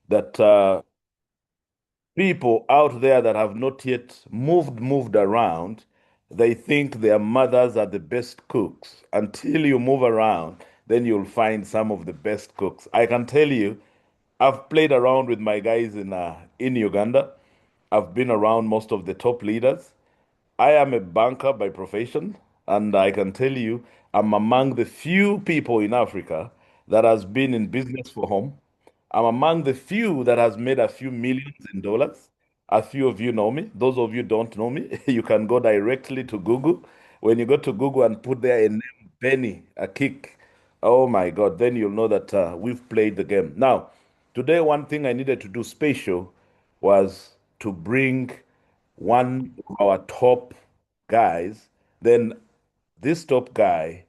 that people out there that have not yet moved around, they think their mothers are the best cooks. Until you move around, then you'll find some of the best cooks. I can tell you, I've played around with my guys in Uganda. I've been around most of the top leaders. I am a banker by profession, and I can tell you, I'm among the few people in Africa that has been in business for home. I'm among the few that has made a few millions in dollars. A few of you know me. Those of you don't know me, you can go directly to Google. When you go to Google and put there a name, Benny, a kick, oh my God, then you'll know that we've played the game. Now, today, one thing I needed to do special was to bring one of our top guys. Then this top guy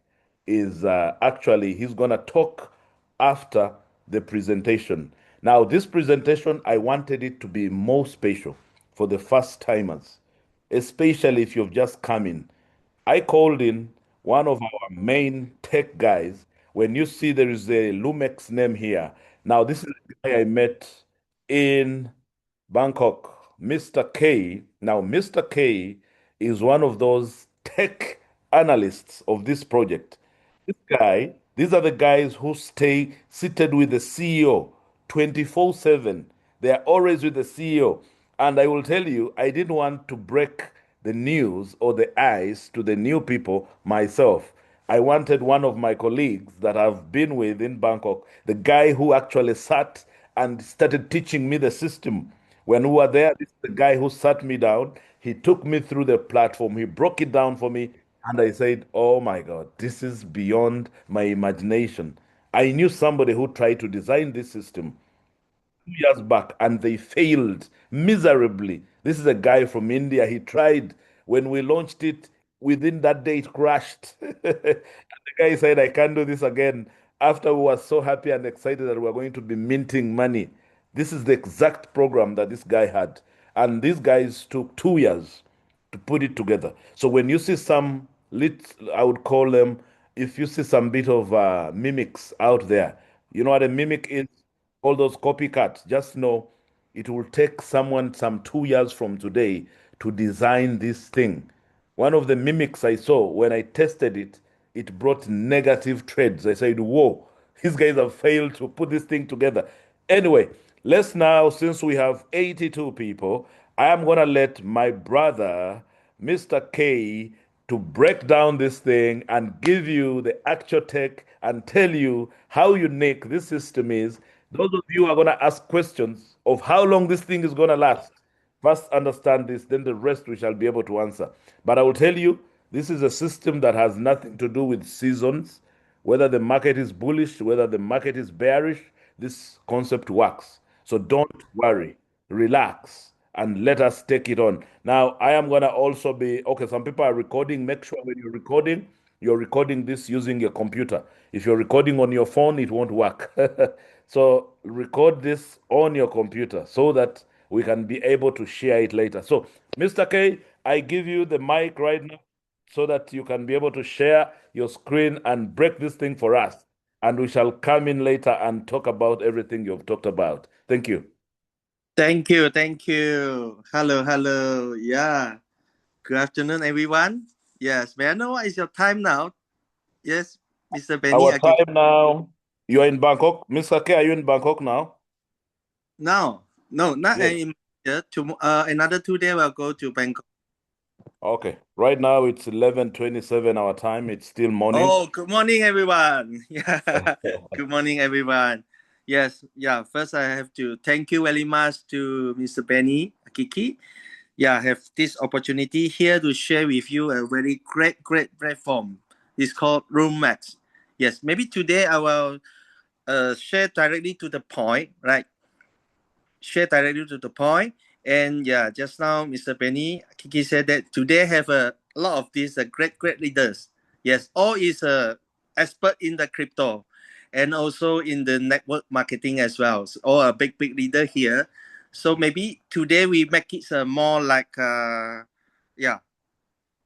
is actually he's gonna talk after the presentation. Now, this presentation, I wanted it to be more special for the first timers, especially if you've just come in. I called in one of our main tech guys. When you see there is a Loom-X name here, now this is a guy I met in Bangkok, Mr. K. Now, Mr. K is one of those tech analysts of this project. This guy, these are the guys who stay seated with the CEO 24/7. They are always with the CEO. And I will tell you, I didn't want to break the news or the ice to the new people myself. I wanted one of my colleagues that I've been with in Bangkok, the guy who actually sat and started teaching me the system. When we were there, this is the guy who sat me down. He took me through the platform. He broke it down for me. And I said, oh my God, this is beyond my imagination. I knew somebody who tried to design this system 2 years back and they failed miserably. This is a guy from India. He tried when we launched it. Within that day, it crashed. And the guy said, I can't do this again. After we were so happy and excited that we were going to be minting money. This is the exact program that this guy had. And these guys took 2 years to put it together. So when you see some lit, I would call them, if you see some bit of mimics out there, you know what a mimic is? All those copycats, just know it will take someone some 2 years from today to design this thing. One of the mimics I saw when I tested it, it brought negative trades. I said, whoa, these guys have failed to put this thing together. Anyway, let's now, since we have 82 people, I am going to let my brother, Mr. K, to break down this thing and give you the actual tech and tell you how unique this system is. Those of you are going to ask questions of how long this thing is going to last. First, understand this, then the rest we shall be able to answer. But I will tell you, this is a system that has nothing to do with seasons, whether the market is bullish, whether the market is bearish, this concept works. So don't worry, relax, and let us take it on. Now, I am going to also be okay. Some people are recording. Make sure when you're recording this using your computer. If you're recording on your phone, it won't work. So record this on your computer so that we can be able to share it later. So, Mr. K, I give you the mic right now so that you can be able to share your screen and break this thing for us. And we shall come in later and talk about everything you've talked about. Thank you. Thank you, thank you. Hello, hello. Yeah. Good afternoon, everyone. Yes, may I know what is your time now? Yes, Mr. Benny. Our Okay. time now, you are in Bangkok. Mr. K, are you in Bangkok now? Now, no, not Yes. in another 2 days we'll go to Bangkok. Okay. Right now it's 11:27 our time. It's still morning. Oh, good morning, everyone. Yeah. Good morning, everyone. Yes, yeah. First, I have to thank you very much to Mr. Benny Kiki. Yeah, I have this opportunity here to share with you a very great platform. It's called Loom-X. Yes, maybe today I will share directly to the point, right? Share directly to the point. And yeah, just now, Mr. Benny Kiki said that today have a lot of these great leaders. Yes, all is expert in the crypto and also in the network marketing as well. So all a big leader here. So maybe today we make it more like yeah,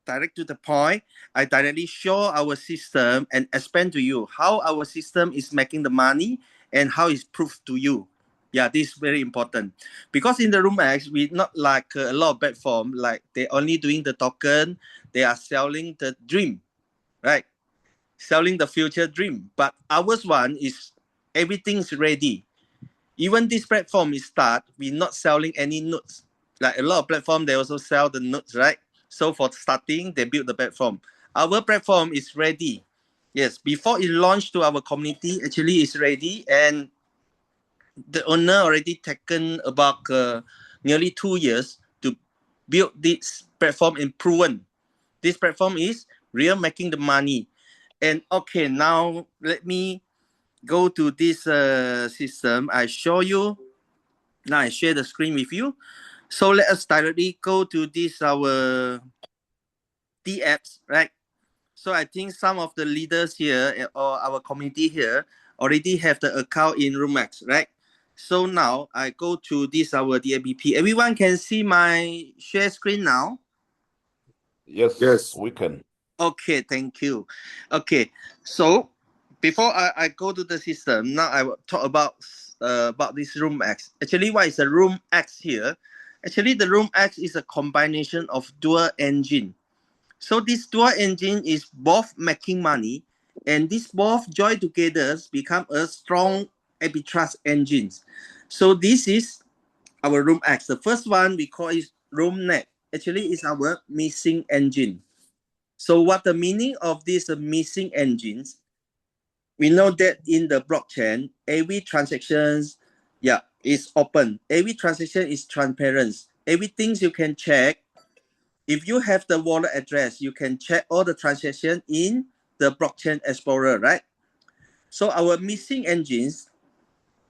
direct to the point. I directly show our system and explain to you how our system is making the money and how it's proved to you. Yeah, this is very important because in the Loom-X, we not like a lot of platform, like they only doing the token, they are selling the dream, right? Selling the future dream. But ours one is everything's ready. Even this platform is start, we're not selling any notes. Like a lot of platform, they also sell the notes, right? So for starting, they build the platform. Our platform is ready. Yes, before it launched to our community, actually it's ready, and the owner already taken about nearly 2 years to build this platform and proven this platform is real making the money. And okay, now let me go to this system. I show you. Now I share the screen with you. So let us directly go to this our D apps, right? So I think some of the leaders here or our community here already have the account in Loom-X, right? So now I go to this our DABP. Everyone can see my share screen now. Yes, we can. Okay, thank you. Okay, so before I go to the system, now I will talk about this Loom-X. Actually, what is the Loom-X here? Actually, the Loom-X is a combination of dual engine. So this dual engine is both making money, and this both join together become a strong arbitrage engines. So this is our Loom-X. The first one we call it Loom-Net. Actually, is our missing engine. So what the meaning of these missing engines? We know that in the blockchain, every transactions, yeah, is open. Every transaction is transparent. Everything you can check. If you have the wallet address, you can check all the transactions in the blockchain explorer, right? So our missing engines,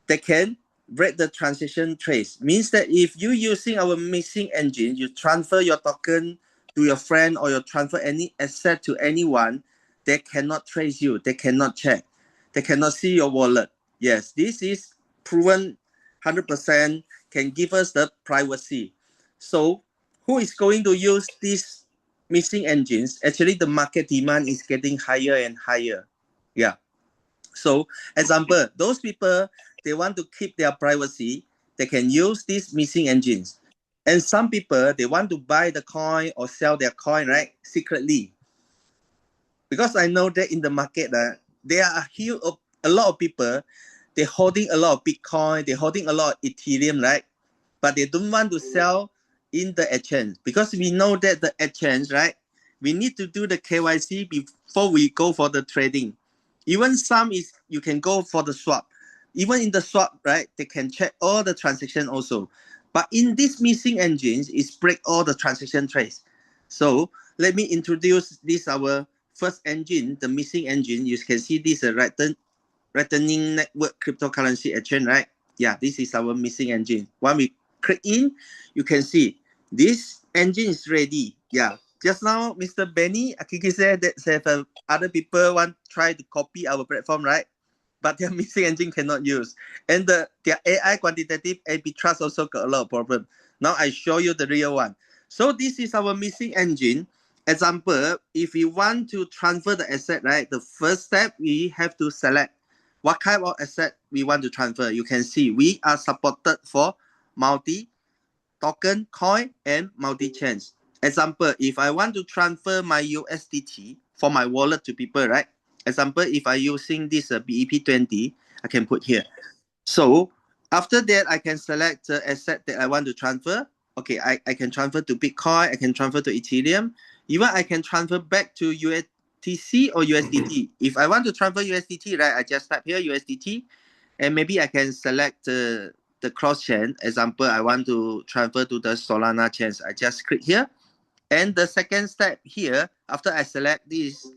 they can break the transaction trace. Means that if you using our missing engine, you transfer your token to your friend or you transfer any asset to anyone, they cannot trace you. They cannot check. They cannot see your wallet. Yes, this is proven 100% can give us the privacy. So who is going to use these missing engines? Actually, the market demand is getting higher and higher. Yeah. So, example, those people they want to keep their privacy, they can use these missing engines. And some people they want to buy the coin or sell their coin right secretly. Because I know that in the market, there are a lot of people they're holding a lot of Bitcoin, they're holding a lot of Ethereum, right? But they don't want to sell in the exchange because we know that the exchange, right? We need to do the KYC before we go for the trading. Even some is you can go for the swap. Even in the swap, right? They can check all the transaction also. But in this missing engines, is break all the transaction trace. So let me introduce this our first engine, the missing engine. You can see this Lightning Network cryptocurrency exchange, right? Yeah, this is our missing engine. When we click in, you can see this engine is ready. Yeah. Just now, Mr. Benny Akiki said that other people want try to copy our platform, right? But their missing engine cannot use. And their AI quantitative arbitrage also got a lot of problem. Now I show you the real one. So this is our missing engine. Example, if we want to transfer the asset, right? The first step, we have to select what kind of asset we want to transfer. You can see we are supported for multi-token, coin, and multi-chains. Example, if I want to transfer my USDT for my wallet to people, right? Example, if I using this BEP20, I can put here. So after that, I can select the asset that I want to transfer. Okay, I can transfer to Bitcoin, I can transfer to Ethereum. Even I can transfer back to USDT or USDT. If I want to transfer USDT, right, I just type here USDT, and maybe I can select the cross chain. Example, I want to transfer to the Solana chains. I just click here. And the second step here, after I select this,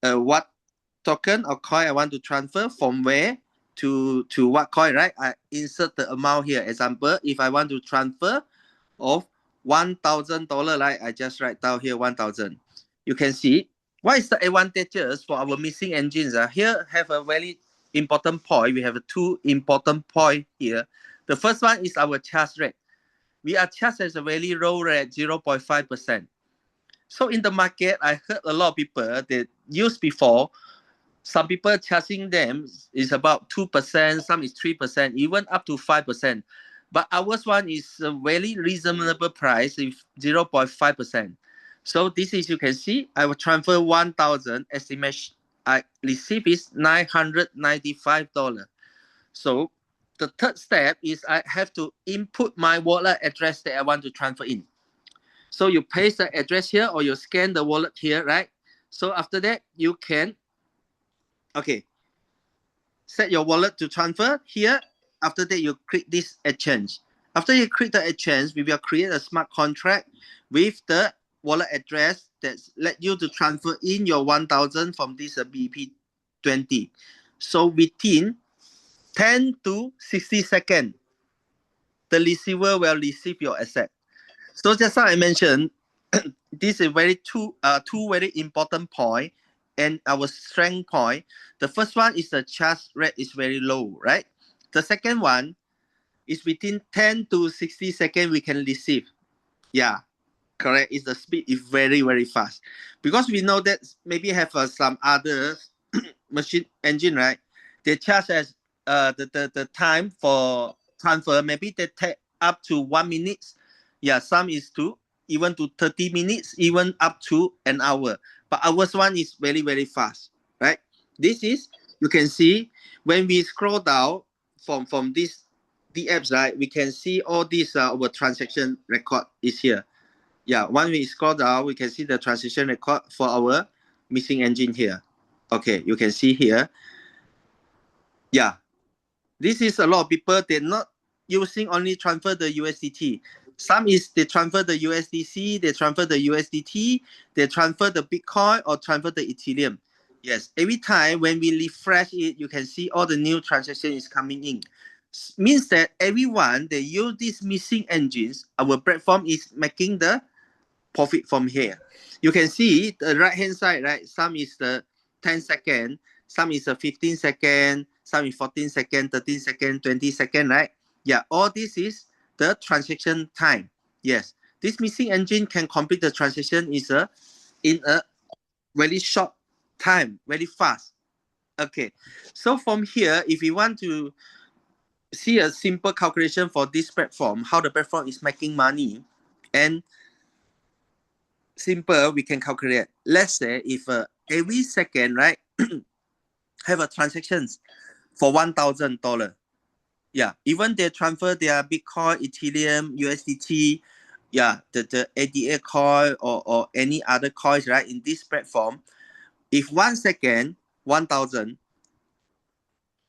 what token or coin I want to transfer from where to what coin, right? I insert the amount here. Example, if I want to transfer of $1,000, right? I just write down here 1,000. You can see what is the advantages for our missing engines. Here have a very important point. We have two important point here. The first one is our charge rate. We are charged as a very low rate, 0.5%. So in the market, I heard a lot of people that used before some people charging them is about 2%, some is 3%, even up to 5%. But ours one is a very reasonable price, is 0.5%. So this is, you can see, I will transfer 1,000, estimate I receive is $995. So the third step is I have to input my wallet address that I want to transfer in. So you paste the address here or you scan the wallet here, right? So after that, you can, okay, set your wallet to transfer here. After that, you click this exchange. After you click the exchange, we will create a smart contract with the wallet address that let you to transfer in your 1,000 from this BP20. So within 10 to 60 seconds, the receiver will receive your asset. So just like I mentioned, this is two very important point and our strength point. The first one is the charge rate is very low, right? The second one is within 10 to 60 seconds we can receive. Yeah, correct. Is the speed is very, very fast. Because we know that maybe have some other machine engine, right? They charge as the time for transfer, maybe they take up to 1 minute. Yeah, some is even to 30 minutes, even up to an hour. But ours one is very, very fast, right? This is, you can see, when we scroll down from this the apps, right, we can see all these our transaction record is here. Yeah, when we scroll down, we can see the transaction record for our missing engine here. Okay, you can see here. Yeah, this is a lot of people, they're not using only transfer the USDT. Some is they transfer the USDC, they transfer the USDT, they transfer the Bitcoin or transfer the Ethereum. Yes, every time when we refresh it, you can see all the new transaction is coming in. Means that everyone, they use these missing engines, our platform is making the profit from here. You can see the right hand side, right? Some is the 10 second, some is a 15 second, some is 14 second, 13 second, 20 second, right? Yeah, all this is the transaction time. Yes, this missing engine can complete the transaction in a very short time, very fast. Okay, so from here, if you want to see a simple calculation for this platform, how the platform is making money, and simple, we can calculate. Let's say if every second, right, have a transactions for $1,000. Yeah, even they transfer their Bitcoin, Ethereum, USDT, yeah, the ADA coin or any other coins, right, in this platform. If 1 second, 1,000,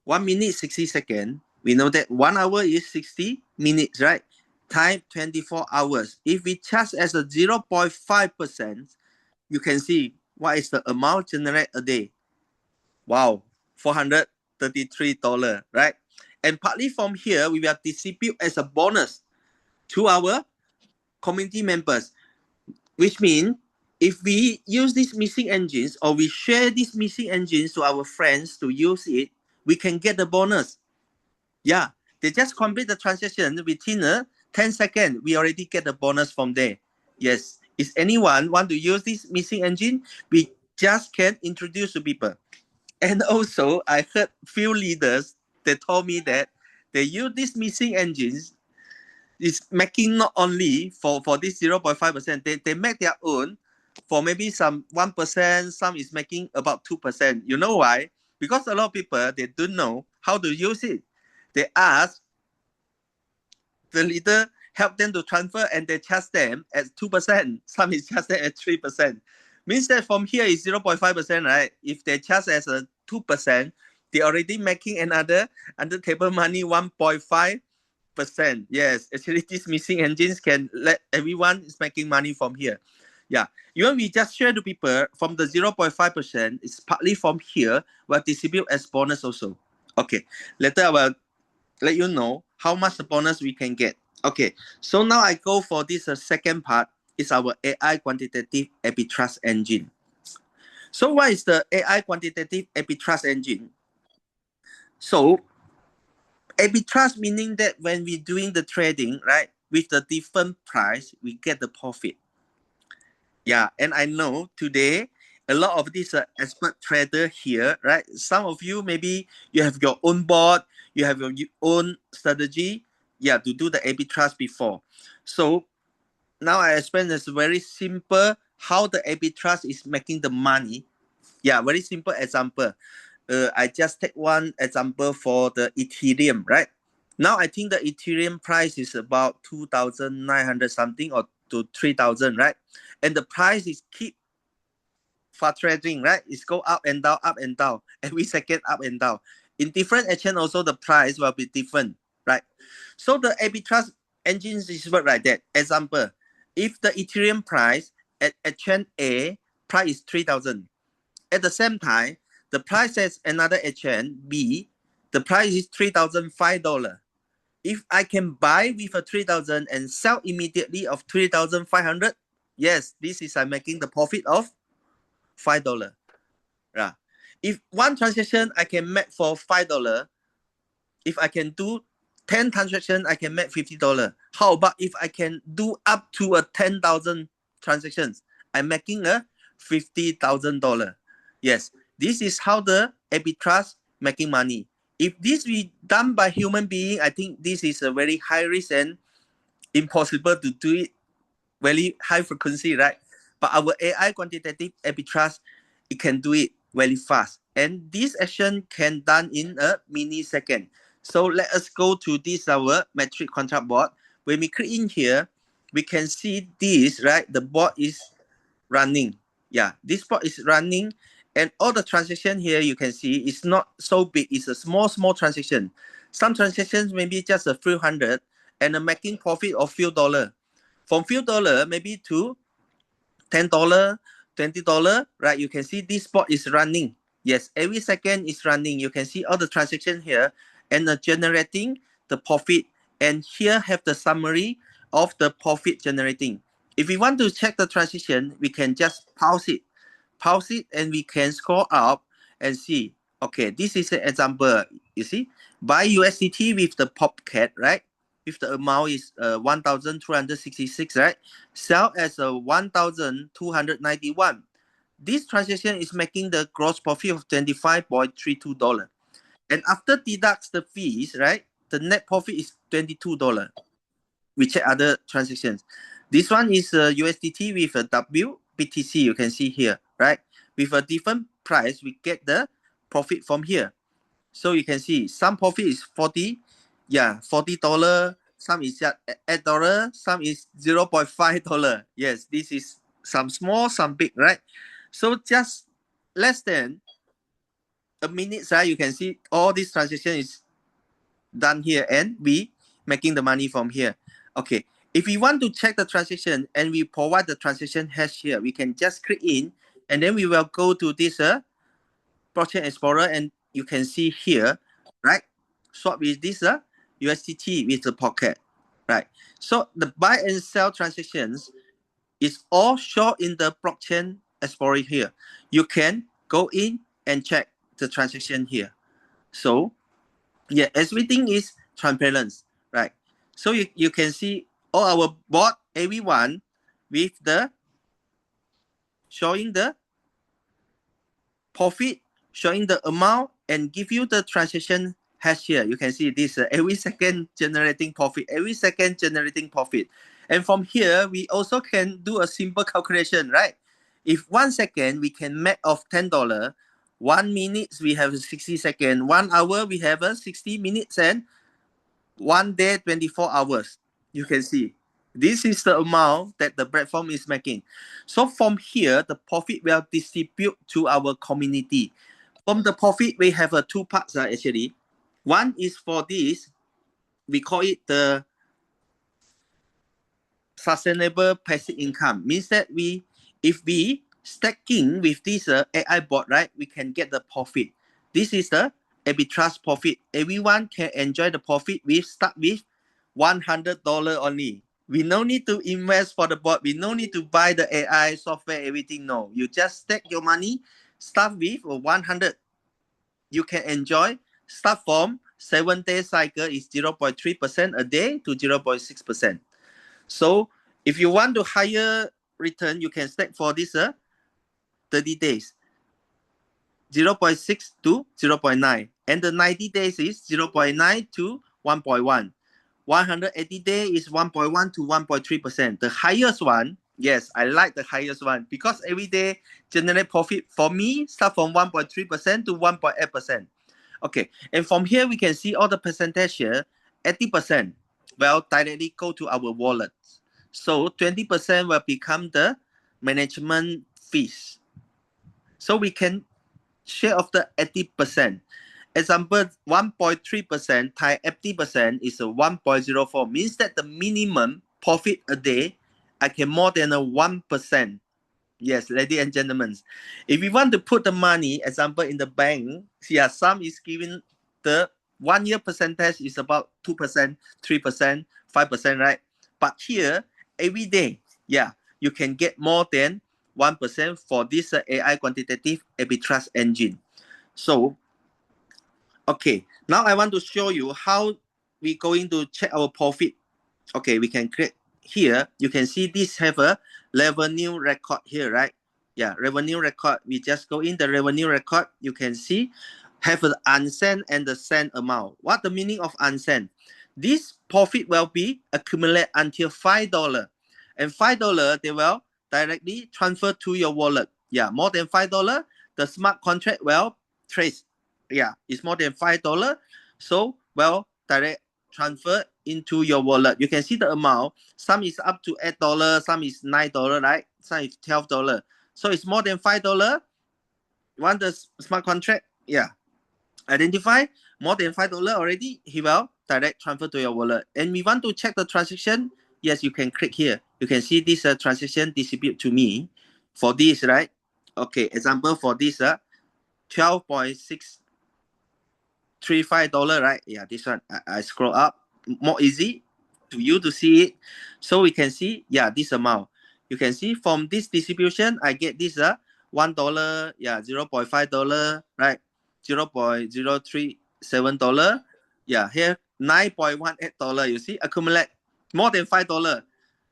1 minute, 60 seconds, we know that 1 hour is 60 minutes, right? Time 24 hours. If we charge as a 0.5%, you can see what is the amount generated a day. Wow, $433, right? And partly from here, we will distribute as a bonus to our community members, which means if we use these missing engines or we share these missing engines to our friends to use it, we can get the bonus. Yeah, they just complete the transaction within 10 seconds. We already get the bonus from there. Yes, if anyone want to use this missing engine, we just can introduce to people. And also, I heard few leaders, they told me that they use these missing engines is making not only for this 0.5%, they make their own for maybe some 1%, some is making about 2%. You know why? Because a lot of people, they don't know how to use it. They ask the leader help them to transfer and they charge them at 2%. Some is charged at 3%. Means that from here is 0.5%, right? If they charge as a 2%, they already making another under table money 1.5%. Yes, actually these missing engines can let everyone is making money from here. Yeah, even we just share to people from the 0.5%, it's partly from here, we'll distribute as bonus also. Okay, later I will let you know how much the bonus we can get. Okay, so now I go for this second part, is our AI quantitative arbitrage engine. So what is the AI quantitative arbitrage engine? So arbitrage meaning that when we're doing the trading, right, with the different price, we get the profit. Yeah, and I know today a lot of these expert trader here, right? Some of you, maybe you have your own board, you have your own strategy, yeah, to do the A/B trust before. So now I explain this very simple how the A/B trust is making the money. Yeah, very simple example. I just take one example for the Ethereum, right? Now I think the Ethereum price is about 2,900 something or to 3,000, right? And the price is keep fluctuating, right? It's go up and down, every second up and down. In different exchange also the price will be different, right? So the arbitrage engines is work like that. Example, if the Ethereum price at exchange A price is 3,000, at the same time the price at another exchange B, the price is $3,005. If I can buy with a 3,000 and sell immediately of 3,500, yes, this is I'm making the profit of $5. Yeah. If one transaction I can make for $5, if I can do 10 transactions, I can make $50. How about if I can do up to a 10,000 transactions? I'm making a $50,000. Yes, this is how the arbitrage making money. If this be done by human being, I think this is a very high risk and impossible to do it very high frequency, right? But our AI quantitative arbitrage, it can do it very fast. And this action can done in a millisecond. So let us go to this our metric contract board. When we click in here, we can see this, right? The board is running. Yeah, this board is running. And all the transaction here, you can see it's not so big. It's a small transaction. Some transactions maybe just a few hundred and a making profit of few dollar. From few dollar maybe to $10, $20, right? You can see this bot is running. Yes, every second is running. You can see all the transactions here and generating the profit. And here have the summary of the profit generating. If we want to check the transition, we can just pause it, and we can scroll up and see. Okay, this is an example. You see, buy USDT with the popcat, right? If the amount is 1,266, right? Sell as a 1,291. This transaction is making the gross profit of $25.32. And after deducts the fees, right? The net profit is $22. We check other transactions. This one is USDT with a WBTC. You can see here, right? With a different price, we get the profit from here. So you can see some profit is 40, yeah, $40. Some is just $8. Some is $0.5. Yes, this is some small, some big, right? So just less than a minute, right? You can see all this transaction is done here, and we making the money from here. Okay, if we want to check the transaction and we provide the transaction hash here, we can just click in, and then we will go to this blockchain explorer, and you can see here, right? Swap with this USDT with the pocket, right? So the buy and sell transactions is all shown in the blockchain explorer here. You can go in and check the transaction here. So yeah, everything is transparent, right? So you can see all our bot, everyone with the showing the profit, showing the amount, and give you the transaction hash here. You can see this every second generating profit, every second generating profit. And from here, we also can do a simple calculation, right? If 1 second, we can make of $10. 1 minute, we have 60 seconds. 1 hour, we have 60 minutes. And 1 day, 24 hours. You can see. This is the amount that the platform is making. So from here, the profit will distribute to our community. From the profit, we have two parts actually. One is for this, we call it the sustainable passive income. Means that if we stacking with this AI bot, right, we can get the profit. This is the arbitrage profit. Everyone can enjoy the profit. We start with $100 only. We no need to invest for the bot. We no need to buy the AI software, everything. No, you just stack your money. Start with 100. You can enjoy. Start from 7-day cycle is 0.3% a day to 0.6%. So if you want to higher return, you can stack for this 30 days, 0.6 to 0.9. And the 90 days is 0.9 to 1.1. 180 days is 1.1 to 1.3%. The highest one, yes, I like the highest one because every day generate profit for me start from 1.3% to 1.8%. Okay, and from here we can see all the percentage here. 80% will directly go to our wallet. So 20% will become the management fees. So we can share of the 80%. Example, 1.3% times 80% is a 1.04. Means that the minimum profit a day, I can more than a 1%. Yes, ladies and gentlemen. If you want to put the money, example, in the bank, yeah, some is giving the 1 year percentage is about 2%, 3%, 5%, right? But here, every day, yeah, you can get more than 1% for this AI quantitative arbitrage engine. So, okay, now I want to show you how we going to check our profit. Okay, we can create here. You can see this have a revenue record here, right? Yeah, revenue record. We just go in the revenue record. You can see have an unsent and the sent amount. What the meaning of unsent? This profit will be accumulate until $5, and $5 they will directly transfer to your wallet. Yeah, more than $5, the smart contract will trace. Yeah, it's more than $5, so well direct transfer into your wallet. You can see the amount. Some is up to $8, some is $9, right? Some is $12. So it's more than $5. Want the smart contract? Yeah. Identify more than $5 already, he will direct transfer to your wallet. And we want to check the transaction. Yes, you can click here. You can see this transaction distribute to me for this, right? Okay, example for this, $12.635, right? Yeah, this one. I scroll up. More easy to you to see it. So we can see, yeah, this amount. You can see from this distribution, I get this $1, yeah, $0.5, right? $0.037. Yeah, here $9.18. You see, accumulate more than $5.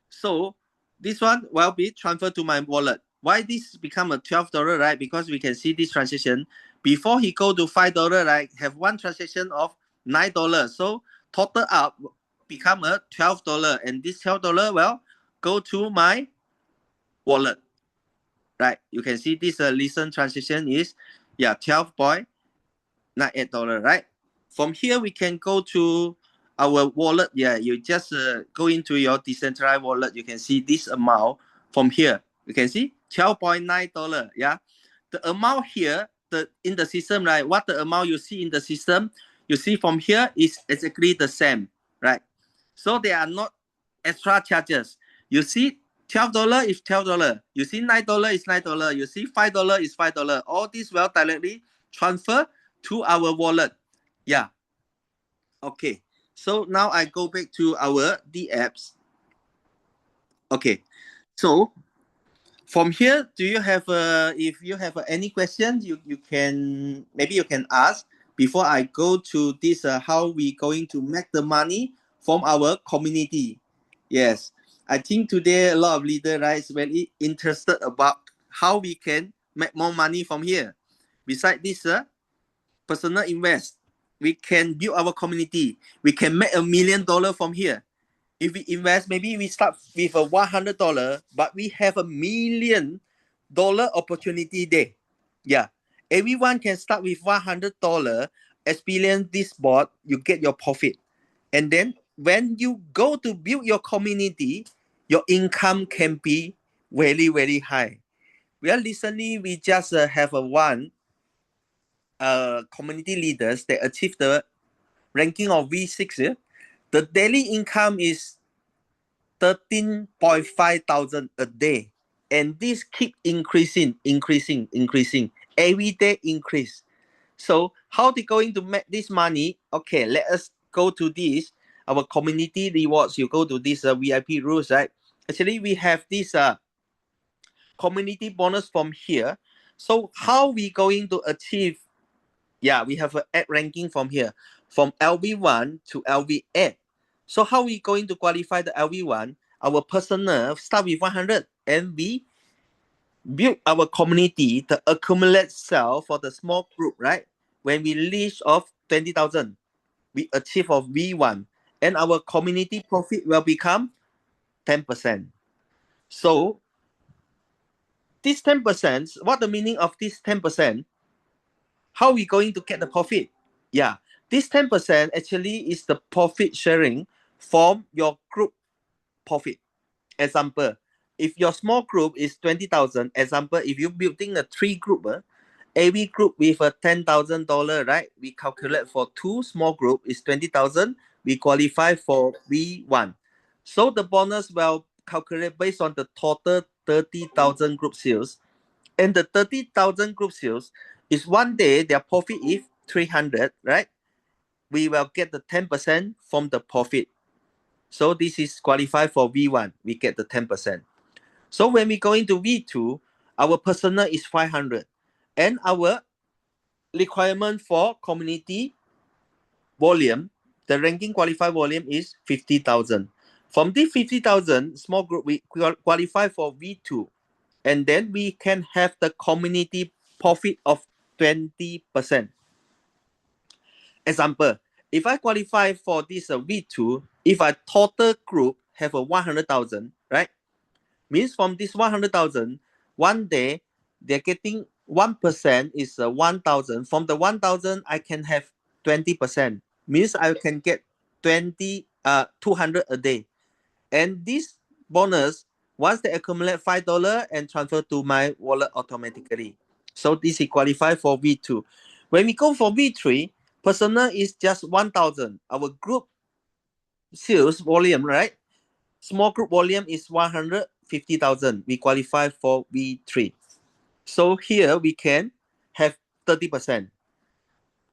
So this one will be transferred to my wallet. Why this become a $12, right? Because we can see this transaction before he go to $5, right? Have one transaction of $9. So total up become a $12, and this $12 will go to my wallet, right? You can see this recent transaction is $12.98, right? From here we can go to our wallet. Yeah, you just go into your decentralized wallet. You can see this amount from here. You can see $12.9. Yeah, the amount here, in the system, right? What the amount you see in the system, you see from here is exactly the same, right? So they are not extra charges. You see $12 is $12. You see $9 is $9. You see $5 is $5. All this will directly transfer to our wallet. Yeah. Okay. So now I go back to our D apps. Okay. So from here, do you have if you have any questions, you can maybe you can ask before I go to this how we going to make the money from our community. Yes, I think today a lot of leaders, right, is very interested about how we can make more money from here. Besides this personal invest, we can build our community. We can make $1 million from here. If we invest, maybe we start with a $100, but we have $1 million opportunity there. Yeah, everyone can start with $100, experience this board, you get your profit. And then when you go to build your community, your income can be very, very high. Well, recently we just have one community leaders, they achieved the ranking of V6. The daily income is 13.5 thousand a day, and this keep increasing every day increase. So how they going to make this money? Okay, let us go to this our community rewards. You go to this VIP rules, right? Actually we have this community bonus from here. So how we going to achieve? Yeah, we have an ad ranking from here, from LV1 to LV8. So how we going to qualify the LV1? Our personal start with 100, and we build our community, the accumulate sell for the small group, right? When we reach of 20,000, we achieve of V1, and our community profit will become 10%. So this 10%, what the meaning of this 10%? How are we going to get the profit? Yeah, this 10% actually is the profit sharing from your group profit. Example, if your small group is 20,000, example, if you're building a 3 group, every group with a $10,000, right? We calculate for 2 small group is 20,000. We qualify for V1. So the bonus will calculate based on the total 30,000 group sales. And the 30,000 group sales is one day their profit is 300, right? We will get the 10% from the profit. So this is qualified for V1. We get the 10%. So when we go into V2, our personal is 500. And our requirement for community volume, the ranking qualified volume is 50,000. From this 50,000 small group, we qualify for V2. And then we can have the community profit of 20%. Example, if I qualify for this V2, if a total group have a 100,000, right? Means from this 100,000, one day they're getting 1% is 1,000. From the 1,000, I can have 20%. Means I can get 200 a day. And this bonus, once they accumulate $5 and transfer to my wallet automatically. So this is qualified for V2. When we go for V3, personal is just 1,000. Our group sales volume, right? Small group volume is 150,000. We qualify for V3. So here we can have 30%.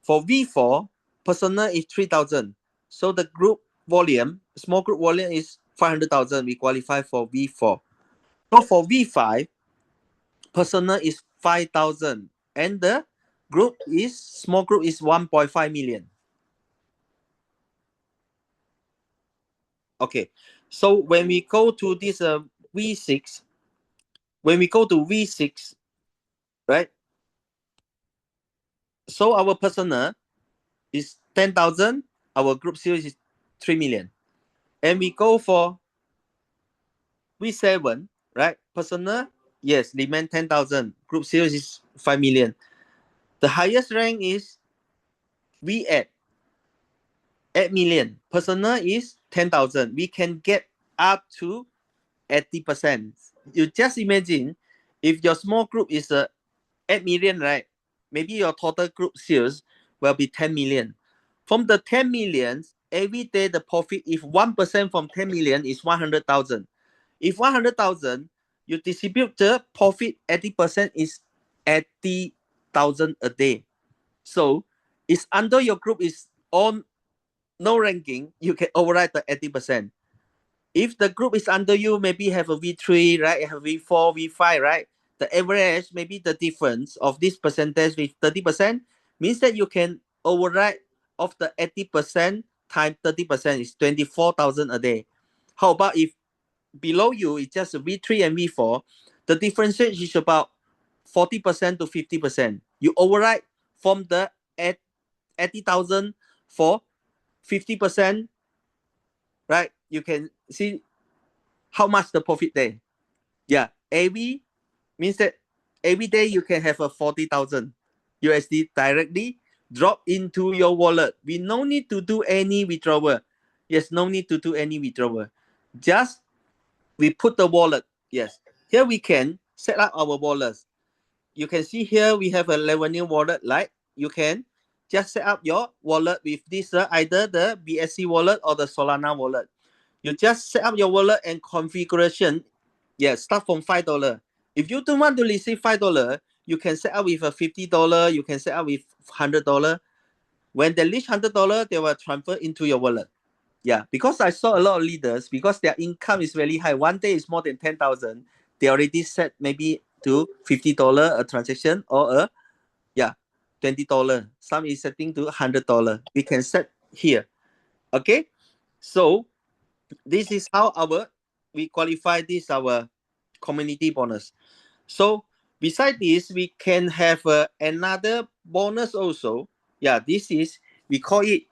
For V4, personal is 3,000. So the group volume, small group volume is 500,000. We qualify for V4. So for V5, personal is 5,000. And the group is, small group is 1.5 million. Okay. So when we go to this V6, right? So our personal is 10,000. Our group sales is 3 million. And we go for V7, right? Personal, yes, remain 10,000. Group sales is 5 million. The highest rank is V8, 8 million. Personal is 10,000. We can get up to 80%. You just imagine if your small group is 8 million, right? Maybe your total group sales will be 10 million. From the 10 millions, every day the profit, if 1% from 10 million is 100,000. If 100,000, you distribute the profit 80% is 80,000 a day. So it's under your group is on no ranking, you can override the 80%. If the group is under you, maybe have a V3, right? Have V4, V5, right? The average, maybe the difference of this percentage with 30% means that you can override of the 80% times 30% is 24,000 a day. How about if below you it's just V3 and V4, the difference is about 40% to 50%. You override from the 80,000 for 50%, right? You can see how much the profit there. Yeah, every means that every day you can have a 40,000 USD directly drop into your wallet. We no need to do any withdrawal. Yes, no need to do any withdrawal. Just we put the wallet. Yes, here we can set up our wallets. You can see here we have a revenue wallet. Like you can just set up your wallet with this either the BSC wallet or the Solana wallet. You just set up your wallet and configuration. Yeah, start from $5. If you don't want to receive $5, you can set up with a $50. You can set up with $100. When they reach $100, they will transfer into your wallet. Yeah, because I saw a lot of leaders, because their income is very high. One day is more than 10,000. They already set maybe to $50 a transaction or a $20. Some is setting to $100. We can set here. Okay, so this is how we qualify this our community bonus. So beside this, we can have another bonus also. Yeah, this is, we call it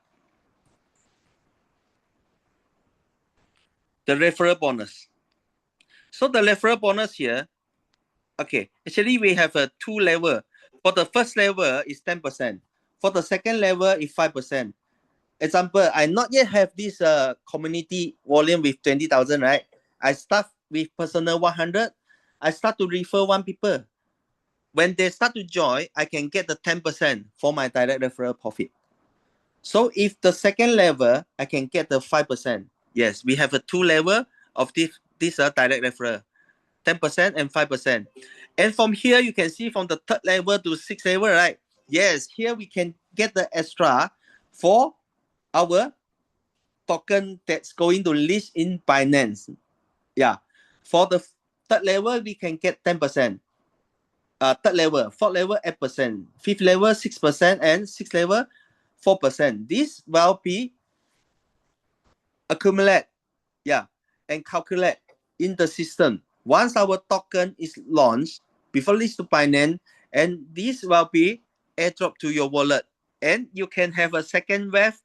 the referral bonus. So the referral bonus here, okay, actually we have a two level. For the first level is 10%. For the second level is 5%. Example, I not yet have this community volume with 20,000, right? I start with personal 100. I start to refer one people. When they start to join, I can get the 10% for my direct referral profit. So if the second level, I can get the 5%. Yes, we have a two level of this direct referral, 10% and 5%. And from here, you can see from the third level to sixth level, right? Yes, here we can get the extra for our token that's going to list in Binance. Yeah. For the third level, we can get 10%. Third level, fourth level, 8%. Fifth level, 6%. And sixth level, 4%. This will be accumulate, yeah, and calculate in the system. Once our token is launched, before list to Binance, and this will be airdrop to your wallet. And you can have a second wave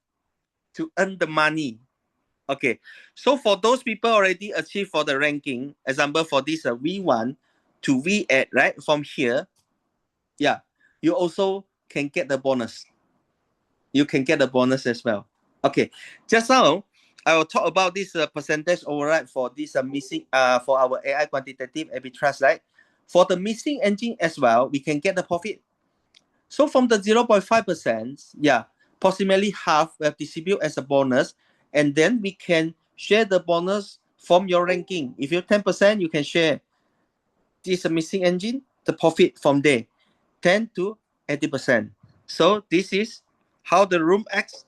to earn the money. Okay, so for those people already achieved for the ranking, example for this V1 to V8, right? From here, yeah, you also can get the bonus. You can get the bonus as well. Okay, just now I will talk about this percentage override for this missing for our AI quantitative arbitrage, right? For the missing engine as well, we can get the profit. So from the 0.5%, yeah, approximately half will distribute as a bonus, and then we can share the bonus from your ranking. If you're 10%, you can share this missing engine, the profit from there, 10 to 80%. So this is how the Loom-X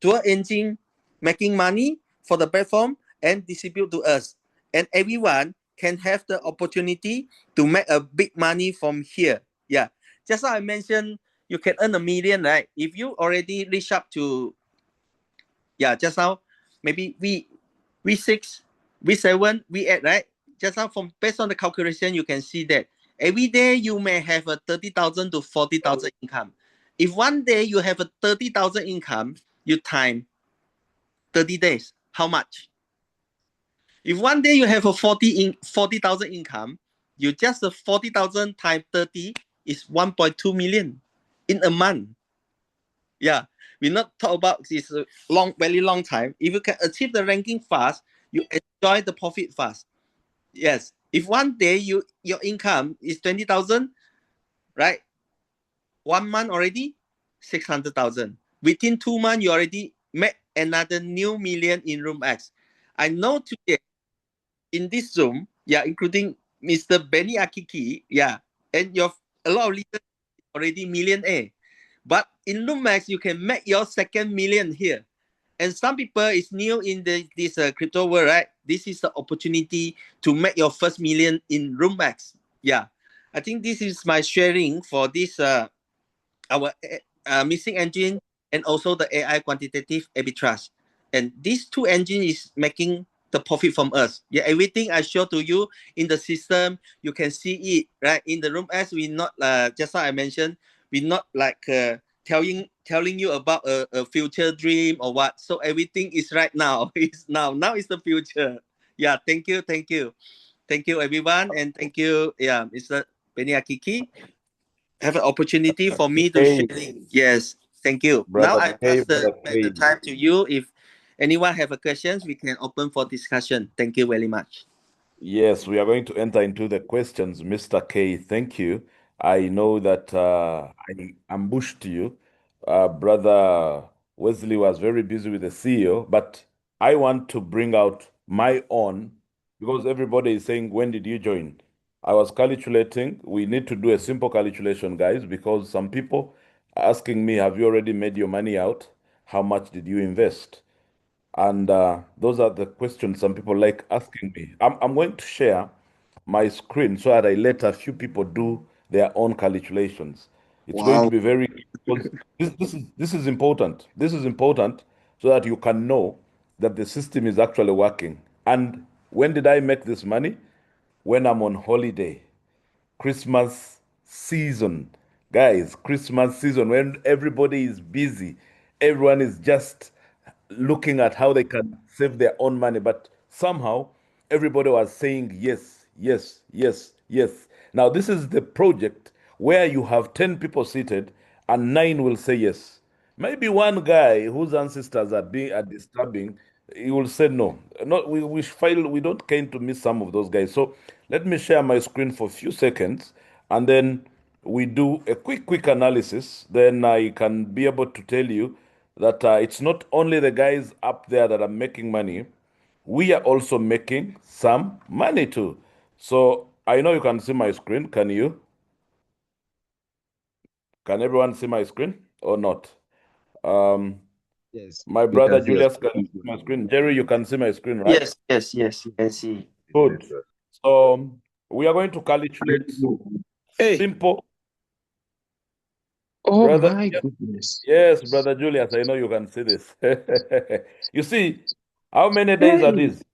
dual engine making money for the platform and distribute to us. And everyone can have the opportunity to make a big money from here. Yeah. Just like I mentioned, you can earn 1 million, right? If you already reach up to, yeah, just now, maybe V6, V7, V8, right? Just now, from based on the calculation, you can see that every day you may have a 30,000 to 40,000 income. If one day you have a 30,000 income, you time 30 days. How much? If one day you have a 40,000 income, you just 40,000 times 30 is 1.2 million in a month. Yeah, we not talk about this long, very long time. If you can achieve the ranking fast, you enjoy the profit fast. Yes. If one day your income is 20,000, right? 1 month already 600,000. Within 2 months, you already make another new million in Loom-X. I know today in this Zoom, yeah, including Mr. Benny Akiki, yeah, and your a lot of leaders already millionaire. But in Loom-X, you can make your second million here. And some people is new in this crypto world, right? This is the opportunity to make your first million in Loom-X. Yeah, I think this is my sharing for this our missing engine and also the AI quantitative arbitrage. And these two engines is making the profit from us. Yeah, everything I show to you in the system, you can see it, right? In the room as we not just like I mentioned, we not like telling you about a future dream or what. So everything is right now. It's now is the future. Yeah, thank you, thank you everyone, and thank you, yeah, Mr. Benny Akiki, have an opportunity for me to Hey, share. Yes, thank you. Now I pass brother back the K. time to you. If anyone have a questions, we can open for discussion. Thank you very much. Yes, we are going to enter into the questions, Mr. K. Thank you. I know that I ambushed you. Brother Wesley was very busy with the CEO, but I want to bring out my own because everybody is saying, when did you join? I was calculating. We need to do a simple calculation, guys, because some people are asking me, have you already made your money out? How much did you invest? And those are the questions some people like asking me. I'm going to share my screen so that I let a few people do their own calculations. It's going to Wow. be very, because this is important. This is important so that you can know that the system is actually working. And when did I make this money? When I'm on holiday. Christmas season. Guys, Christmas season when everybody is busy, everyone is just looking at how they can save their own money, but somehow everybody was saying yes, yes, yes, yes. Now, this is the project where you have 10 people seated and nine will say yes. Maybe one guy whose ancestors are disturbing, he will say no. No, we fail, we don't kind to miss some of those guys. So let me share my screen for a few seconds and then we do a quick analysis. Then I can be able to tell you that it's not only the guys up there that are making money, we are also making some money too. So I know you can see my screen. Can you? Can everyone see my screen or not? Um, Yes, my we brother can see your Julius can screen. see my screen. Jerry, you can see my screen, right? Yes, yes, yes. You can see. Good. So we are going to calculate Hey, simple, oh brother. my goodness. Yes, brother Julius, I know you can see this. You see, how many days are Hey, these?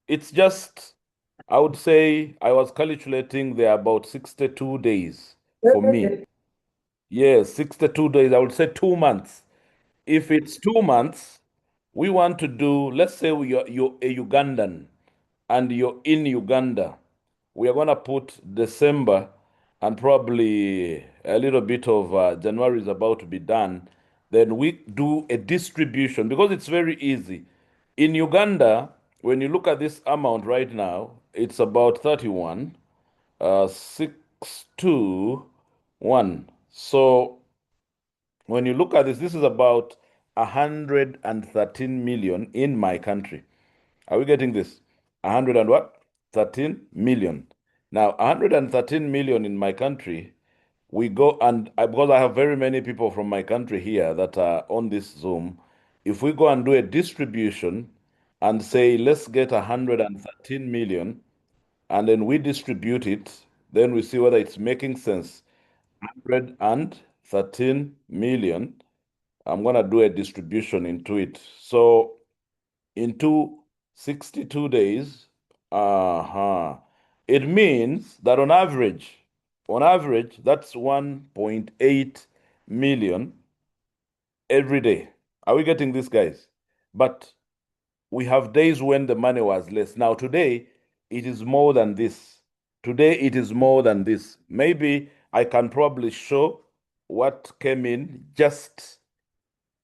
It's just, I would say, I was calculating there are about 62 days for me. Yes, 62 days. I would say 2 months. If it's 2 months, we want to do, let's say you're a Ugandan and you're in Uganda. We are going to put December and probably a little bit of January is about to be done. Then we do a distribution because it's very easy. In Uganda, when you look at this amount right now, it's about 31, 621. So when you look at this, this is about 113 million in my country. Are we getting this? 100 and what? 13 million. Now, 113 million in my country, we go and because I have very many people from my country here that are on this Zoom, if we go and do a distribution and say, let's get 113 million, and then we distribute it, then we see whether it's making sense. 113 million. I'm going to do a distribution into it. So into 62 days, it means that on average, that's 1.8 million every day. Are we getting this, guys? But we have days when the money was less. Now, today, it is more than this. Today, it is more than this. Maybe I can probably show what came in just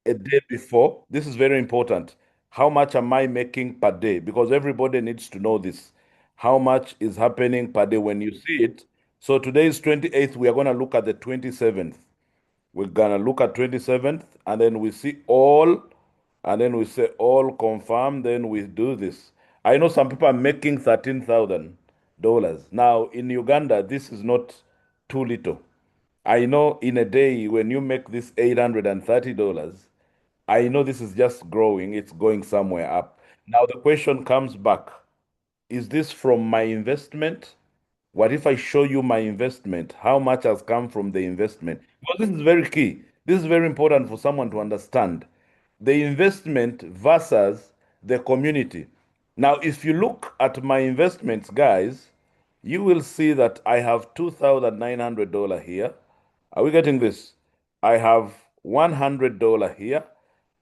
a day before. This is very important. How much am I making per day? Because everybody needs to know this. How much is happening per day when you see it? So today is 28th. We are going to look at the 27th. We're going to look at 27th and then we see all, and then we say all confirm. Then we do this. I know some people are making $13,000. Now in Uganda, this is not too little. I know in a day when you make this $830, I know this is just growing, it's going somewhere up. Now the question comes back, is this from my investment? What if I show you my investment? How much has come from the investment? Because this is very key. This is very important for someone to understand. The investment versus the community. Now, if you look at my investments, guys, you will see that I have $2,900 here. Are we getting this? I have $100 here.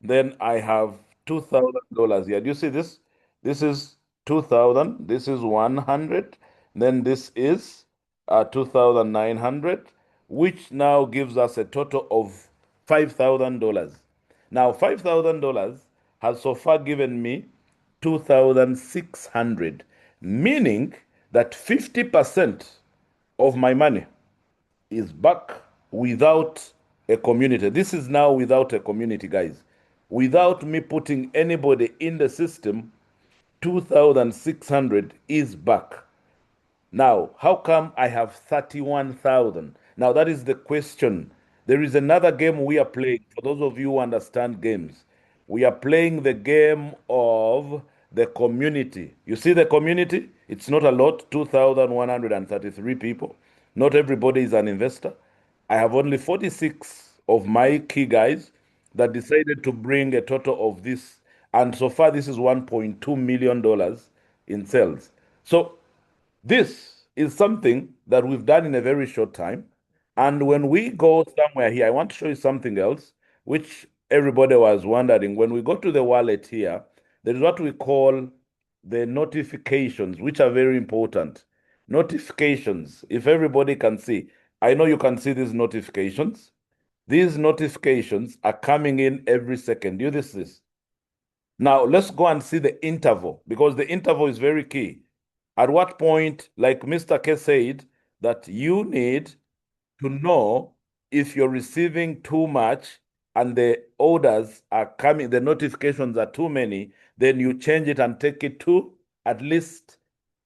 Then I have $2,000 here. Do you see this? This is 2,000. This is 100. Then this is 2,900, which now gives us a total of $5,000. Now, $5,000 has so far given me 2,600, meaning that 50% of my money is back without a community. This is now without a community, guys. Without me putting anybody in the system, 2,600 is back. Now, how come I have 31,000? Now, that is the question. There is another game we are playing. For those of you who understand games, we are playing the game of the community. You see the community? It's not a lot, 2,133 people. Not everybody is an investor. I have only 46 of my key guys that decided to bring a total of this. And so far, this is $1.2 million in sales. So this is something that we've done in a very short time. And when we go somewhere here, I want to show you something else, which everybody was wondering. When we go to the wallet here, there is what we call the notifications, which are very important. Notifications, if everybody can see, I know you can see these notifications. These notifications are coming in every second. Do this. Now, let's go and see the interval because the interval is very key. At what point, like Mr. K said, that you need to know if you're receiving too much and the orders are coming, the notifications are too many, then you change it and take it to at least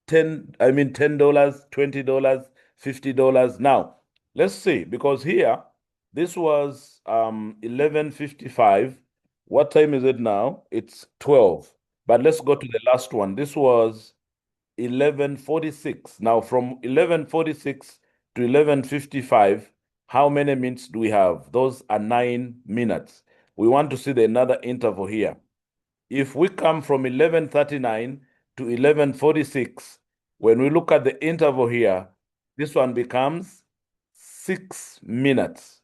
$10, $20, $50. Now, let's see, because here, this was 11:55. What time is it now? It's 12. But let's go to the last one. This was 11:46. Now, from 11:46 to 11:55, how many minutes do we have? Those are 9 minutes. We want to see the another interval here. If we come from 11:39 to 11:46, when we look at the interval here, this one becomes 6 minutes.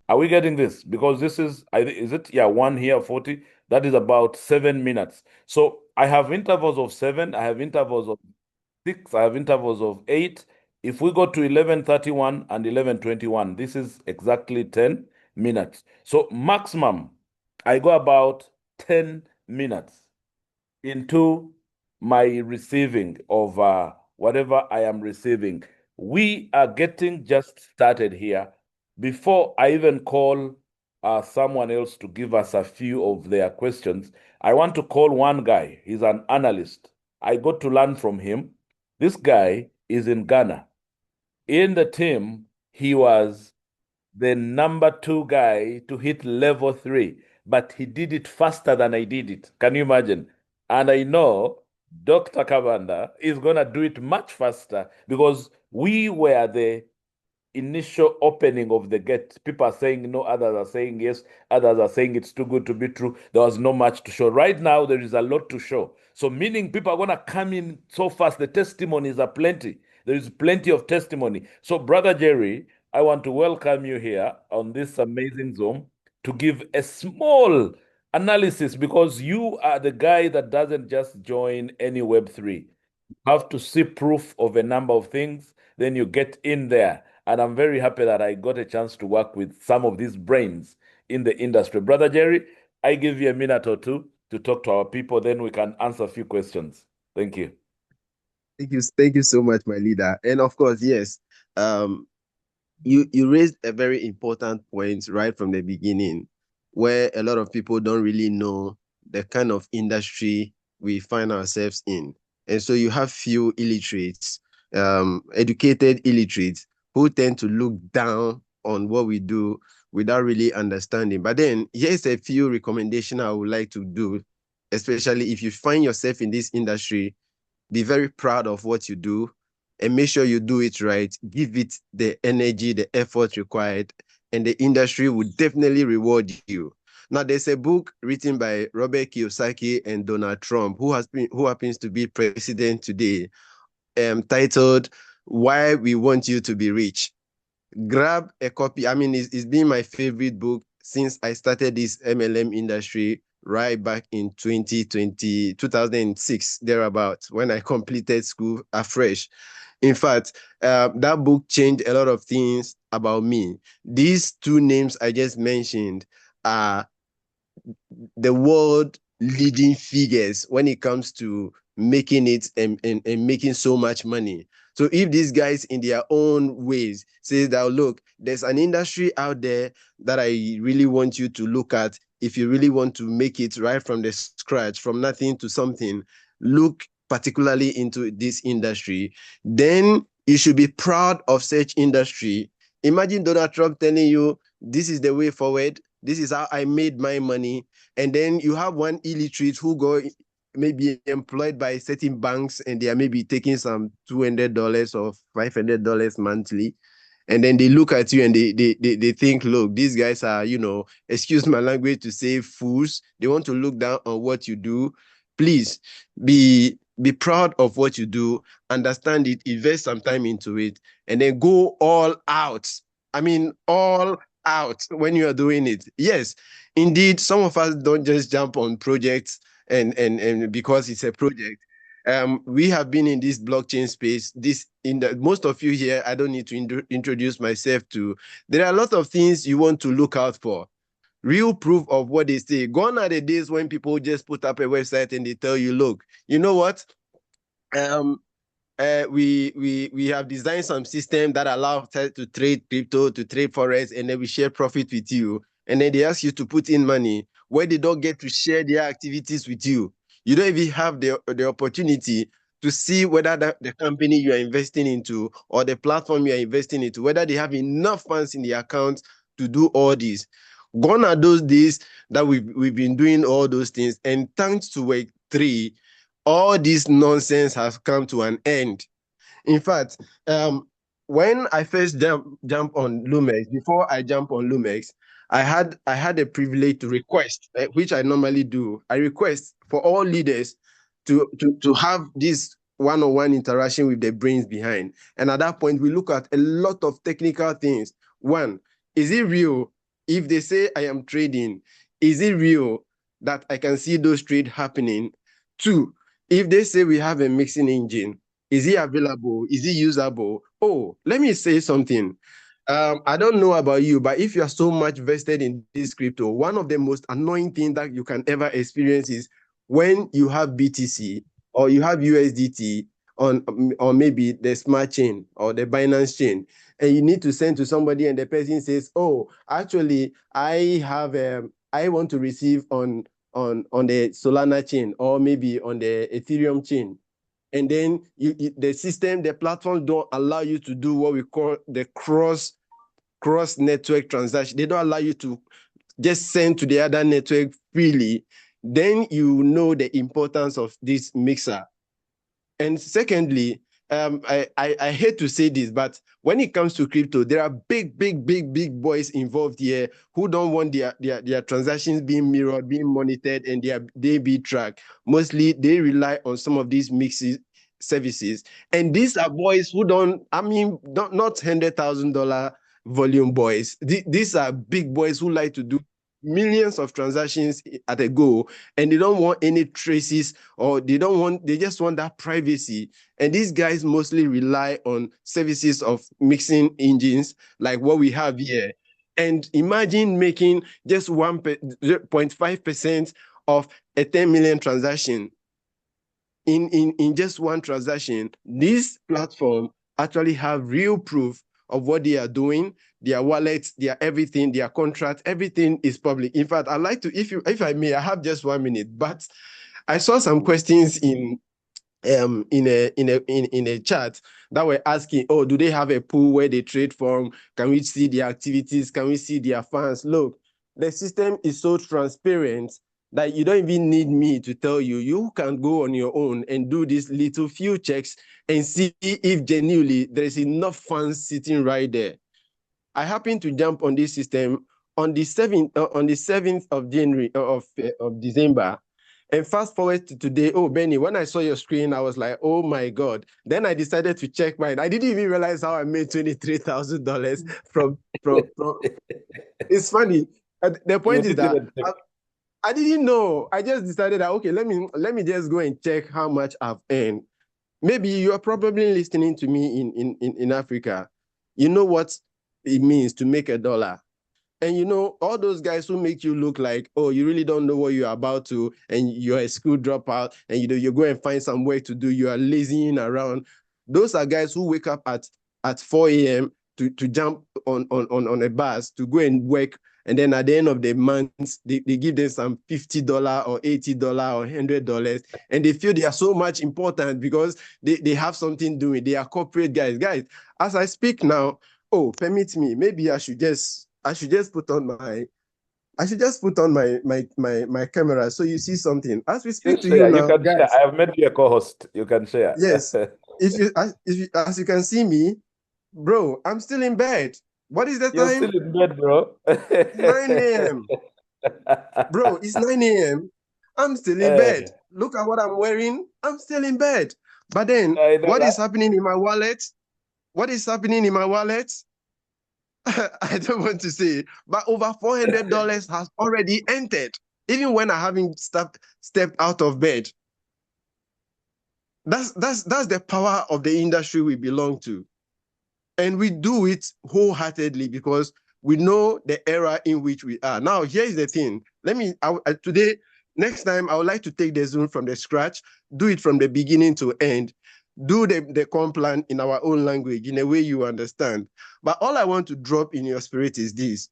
Are we getting this? Because this is it? Yeah, 1 here, 40. That is about 7 minutes. So I have intervals of 7, I have intervals of 6, I have intervals of 8. If we go to 11:31 and 11:21, this is exactly 10 minutes. So maximum, I go about 10 minutes into my receiving of whatever I am receiving. We are getting just started here. Before I even call someone else to give us a few of their questions, I want to call one guy. He's an analyst. I got to learn from him. This guy is in Ghana. In the team, he was the number 2 guy to hit level 3, but he did it faster than I did it. Can you imagine? And I know Dr. Kabanda is going to do it much faster because we were the initial opening of the gate. People are saying no, others are saying yes, others are saying it's too good to be true. There was not much to show. Right now, there is a lot to show. So, meaning people are going to come in so fast. The testimonies are plenty. There is plenty of testimony. So, Brother Jerry, I want to welcome you here on this amazing Zoom to give a small analysis because you are the guy that doesn't just join any Web3. You have to see proof of a number of things, then you get in there. And I'm very happy that I got a chance to work with some of these brains in the industry. Brother Jerry, I give you a minute or two to talk to our people, then we can answer a few questions. Thank you. Thank you so much, my leader. And of course, yes, you raised a very important point right from the beginning, where a lot of people don't really know the kind of industry we find ourselves in. And so you have few illiterates, educated illiterates, who tend to look down on what we do without really understanding. But then here's a few recommendations I would like to do, especially if you find yourself in this industry. Be very proud of what you do and make sure you do it right. Give it the energy, the effort required, and the industry will definitely reward you. Now, there's a book written by Robert Kiyosaki and Donald Trump, who happens to be president today, titled "Why We Want You to Be Rich." Grab a copy. I mean, it's been my favorite book since I started this MLM industry right back in 2006, thereabouts, when I completed school afresh. In fact, that book changed a lot of things about me. These 2 names I just mentioned are the world leading figures when it comes to making it and making so much money. So if these guys in their own ways say that, look, there's an industry out there that I really want you to look at. If you really want to make it right from the scratch, from nothing to something, look particularly into this industry, then you should be proud of such industry. Imagine Donald Trump telling you, this is the way forward. This is how I made my money. And then you have one illiterate who go maybe employed by certain banks and they are maybe taking some $200 or $500 monthly. And then they look at you and they think, look, these guys are, excuse my language to say fools. They want to look down on what you do. Please be be proud of what you do, understand it, invest some time into it, and then go all out. I mean, all out when you are doing it. Yes, indeed, some of us don't just jump on projects and because it's a project. We have been in this blockchain space. This in the most of you here, I don't need to introduce myself to. There are a lot of things you want to look out for. Real proof of what they say. Gone are the days when people just put up a website and they tell you, look, you know what? We have designed some system that allows us to trade crypto, to trade forex, and then we share profit with you. And then they ask you to put in money where they don't get to share their activities with you. You don't even have the opportunity to see whether the company you are investing into or the platform you are investing into, whether they have enough funds in the account to do all this. Gone are those days that we've been doing all those things. And thanks to Web3, all this nonsense has come to an end. In fact, when I first jump on Loom-X, before I jump on Loom-X, I had a privilege to request, which I normally do. I request for all leaders to have this one-on-one interaction with the brains behind. And at that point, we look at a lot of technical things. One, is it real? If they say I am trading, is it real that I can see those trades happening? Two, if they say we have a mixing engine, is it available? Is it usable? Oh, let me say something. I don't know about you, but if you are so much vested in this crypto, one of the most annoying things that you can ever experience is when you have BTC or you have USDT on or maybe the smart chain or the Binance chain, and you need to send to somebody, and the person says, "Oh, actually, I want to receive on the Solana chain or maybe on the Ethereum chain." And then the system, the platform don't allow you to do what we call the cross network transaction. They don't allow you to just send to the other network freely. Then you know the importance of this mixer. And secondly, I hate to say this, but when it comes to crypto, there are big boys involved here who don't want their transactions being mirrored, being monitored, and they be tracked. Mostly, they rely on some of these mixes services, and these are boys who don't. I mean, not $100,000 volume boys. These are big boys who like to do millions of transactions at a go, and they don't want any traces, or they just want that privacy. And these guys mostly rely on services of mixing engines like what we have here. And imagine making just 1.5% of a 10 million transaction in just one transaction. This platform actually have real proof of what they are doing. Their wallets, their everything, their contract, everything is public. In fact, I'd like to, if I may, I have just 1 minute, but I saw some questions in a chat that were asking, oh, do they have a pool where they trade from? Can we see their activities? Can we see their funds? Look, the system is so transparent that you don't even need me to tell you. You can go on your own and do these little few checks and see if genuinely there is enough funds sitting right there. I happen to jump on this system on the 7th of January of December. And fast forward to today, oh, Benny, when I saw your screen, I was like, oh my God. Then I decided to check mine. I didn't even realize how I made $23,000 from it's funny. The You point is didn't that even check. I didn't know. I just decided that, okay, let me just go and check how much I've earned. Maybe you are probably listening to me in Africa. You know what it means to make $1. And you know, all those guys who make you look like, oh, you really don't know what you're about to, and you're a school dropout, and you go and find some work to do, you are lazying around. Those are guys who wake up at 4 a.m. to jump on a bus to go and work. And then at the end of the month, they give them some $50 or $80 or $100. And they feel they are so much important because they have something doing. They are corporate guys. Guys, as I speak now, oh, permit me, maybe I should just put on my camera so you see something. As we speak You to you share. You now, can share. guys. I have made you a co-host. You can share. Yes. As you can see me, bro, I'm still in bed. What is the You're time? still in bed, bro. It's 9 a.m. Bro, it's 9 a.m. I'm still in Hey, bed. Look at what I'm wearing. I'm still in bed. But then, I know what that. is happening in my wallet? What is happening in my wallet? I don't want to say, but over $400 has already entered, even when I haven't stepped out of bed. That's the power of the industry we belong to. And we do it wholeheartedly because we know the era in which we are. Now, here's the thing. Today, next time, I would like to take the Zoom from the scratch, do it from the beginning to end, do the comp plan in our own language, in a way you understand. But all I want to drop in your spirit is this.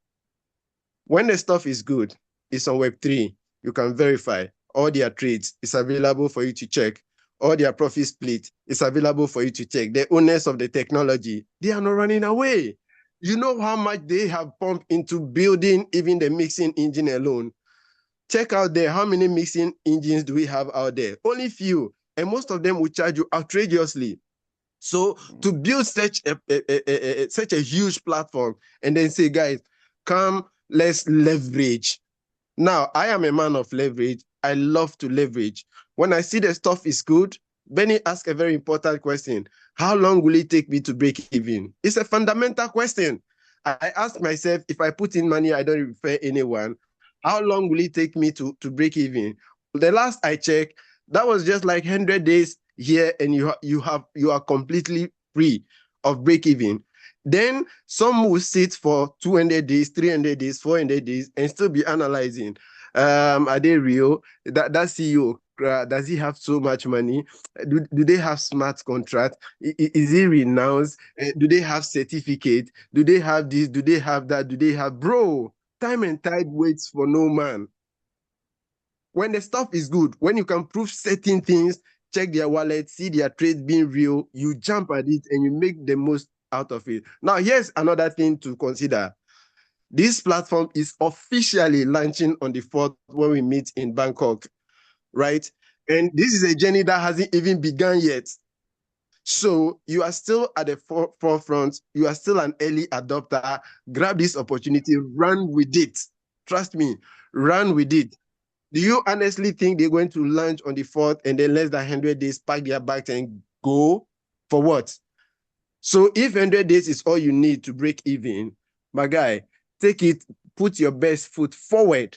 When the stuff is good, it's on Web3. You can verify all their trades. It's available for you to check. All their profit split is available for you to check. The owners of the technology, they are not running away. You know how much they have pumped into building even the mixing engine alone. Check out there, how many mixing engines do we have out there? Only few, and most of them will charge you outrageously. So to build such a huge platform and then say, guys, come, let's leverage. Now, I am a man of leverage. I love to leverage. When I see the stuff is good, Benny asked a very important question. How long will it take me to break even? It's a fundamental question. I ask myself, if I put in money, I don't refer anyone, how long will it take me to break even? The last I checked, that was just like 100 days here, and you are completely free of break even. Then some will sit for 200 days, 300 days, 400 days, and still be analyzing. Are they real? That CEO, does he have so much money? Do they have smart contract? Is he renounced? Do they have certificate? Do they have this? Do they have that? Do they have, bro? Time and tide waits for no man. When the stuff is good, when you can prove certain things, check their wallet, see their trades being real, you jump at it and you make the most out of it. Now, here's another thing to consider. This platform is officially launching on the 4th when we meet in Bangkok, right? And this is a journey that hasn't even begun yet. So you are still at the forefront. You are still an early adopter. Grab this opportunity, run with it. Trust me, run with it. Do you honestly think they're going to launch on the 4th and then less than 100 days, pack their bags and go? For what? So if 100 days is all you need to break even, my guy, take it, put your best foot forward.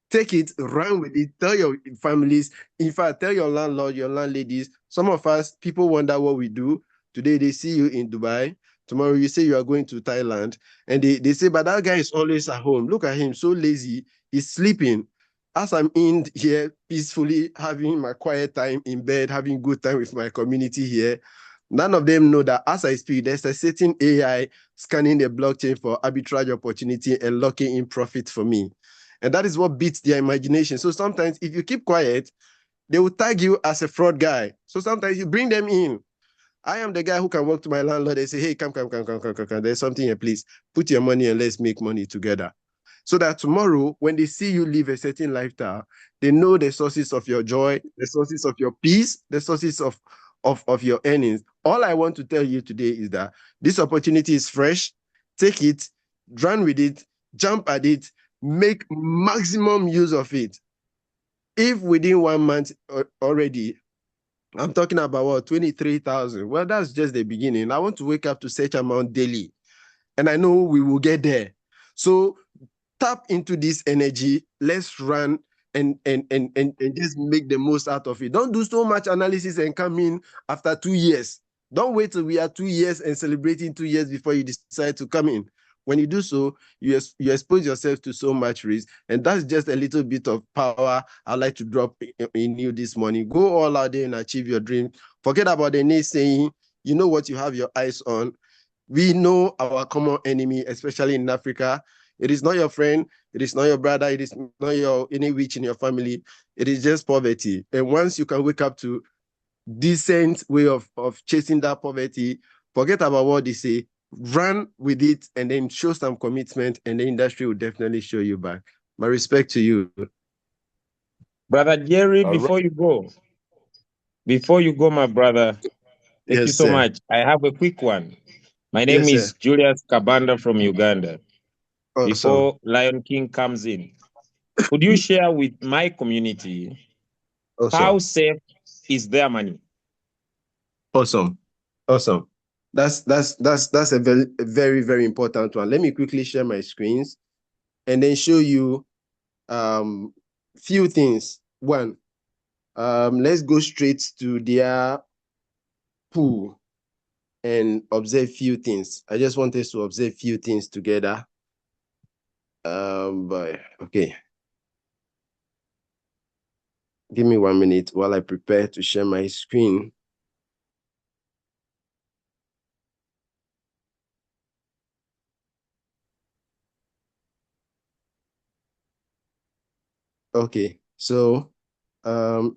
Take it, run with it, tell your families, in fact, tell your landlord, your landladies. Some of us, people wonder what we do. Today, they see you in Dubai. Tomorrow, you say you are going to Thailand. And they say, but that guy is always at home. Look at him, so lazy. He's sleeping. As I'm in here peacefully, having my quiet time in bed, having good time with my community here, none of them know that as I speak, there's a certain AI scanning the blockchain for arbitrage opportunity and locking in profit for me. And that is what beats their imagination. So sometimes if you keep quiet, they will tag you as a fraud guy. So sometimes you bring them in. I am the guy who can walk to my landlord and say, hey, come. There's something here, please. Put your money and let's make money together. So that tomorrow, when they see you live a certain lifestyle, they know the sources of your joy, the sources of your peace, the sources of your earnings. All I want to tell you today is that this opportunity is fresh. Take it, run with it, jump at it, make maximum use of it. If within 1 month already, I'm talking about what, 23,000. Well, that's just the beginning. I want to wake up to such amount daily. And I know we will get there. So tap into this energy. Let's run and just make the most out of it. Don't do so much analysis and come in after 2 years. Don't wait till we are 2 years and celebrating 2 years before you decide to come in. When you do so, you expose yourself to so much risk. And that's just a little bit of power I'd like to drop in you this morning. Go all out there and achieve your dream. Forget about the naysaying. You know what you have your eyes on. We know our common enemy, especially in Africa. It is not your friend. It is not your brother. It is not your any witch in your family. It is just poverty. And once you can wake up to decent way of chasing that poverty, forget about what they say, run with it, and then show some commitment, and the industry will definitely show you back. My respect to you. Brother Jerry, All right. before you go, my brother, thank you Yes, so sir. much. I have a quick one. My name Yes, is sir. Julius Kabanda from Uganda. Awesome. Before Lion King comes in, could you share with my community How safe is their money? Awesome. That's a very, very important one. Let me quickly share my screens and then show you few things. One, let's go straight to their pool and observe few things. I just want us to observe few things together. But okay. Give me 1 minute while I prepare to share my screen. Okay, so to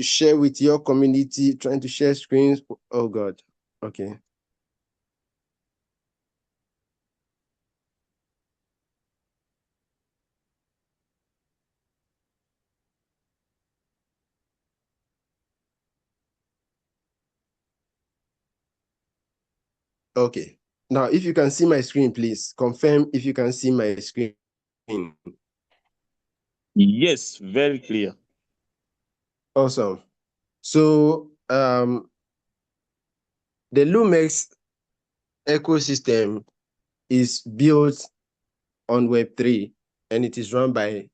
share with your community, trying to share screens. Oh God. Okay. Okay. Now, if you can see my screen, please confirm if you can see my screen. Yes, very clear. Awesome. So the Loom-X ecosystem is built on Web3 and it is run by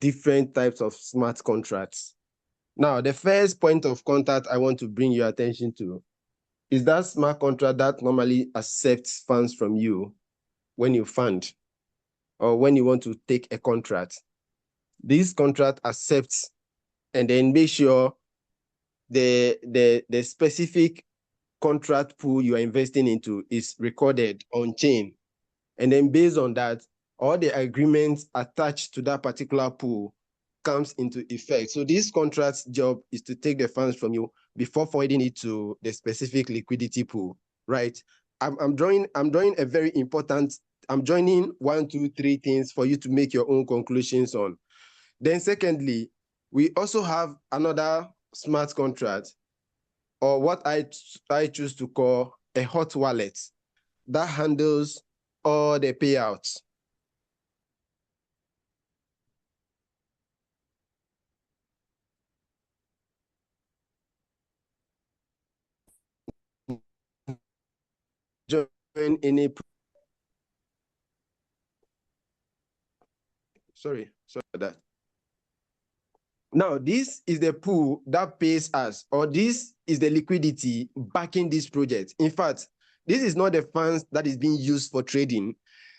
different types of smart contracts. Now, the first point of contact I want to bring your attention to is that smart contract that normally accepts funds from you when you fund or when you want to take a contract. This contract accepts and then make sure the specific contract pool you are investing into is recorded on chain. And then based on that, all the agreements attached to that particular pool comes into effect. So this contract's job is to take the funds from you before forwarding it to the specific liquidity pool, right? I'm joining 1, 2, 3 things for you to make your own conclusions on. Then secondly, we also have another smart contract, or what I choose to call a hot wallet, that handles all the payouts. Join any sorry for that. Now, this is the pool that pays us, or this is the liquidity backing this project. In fact, this is not the funds that is being used for trading.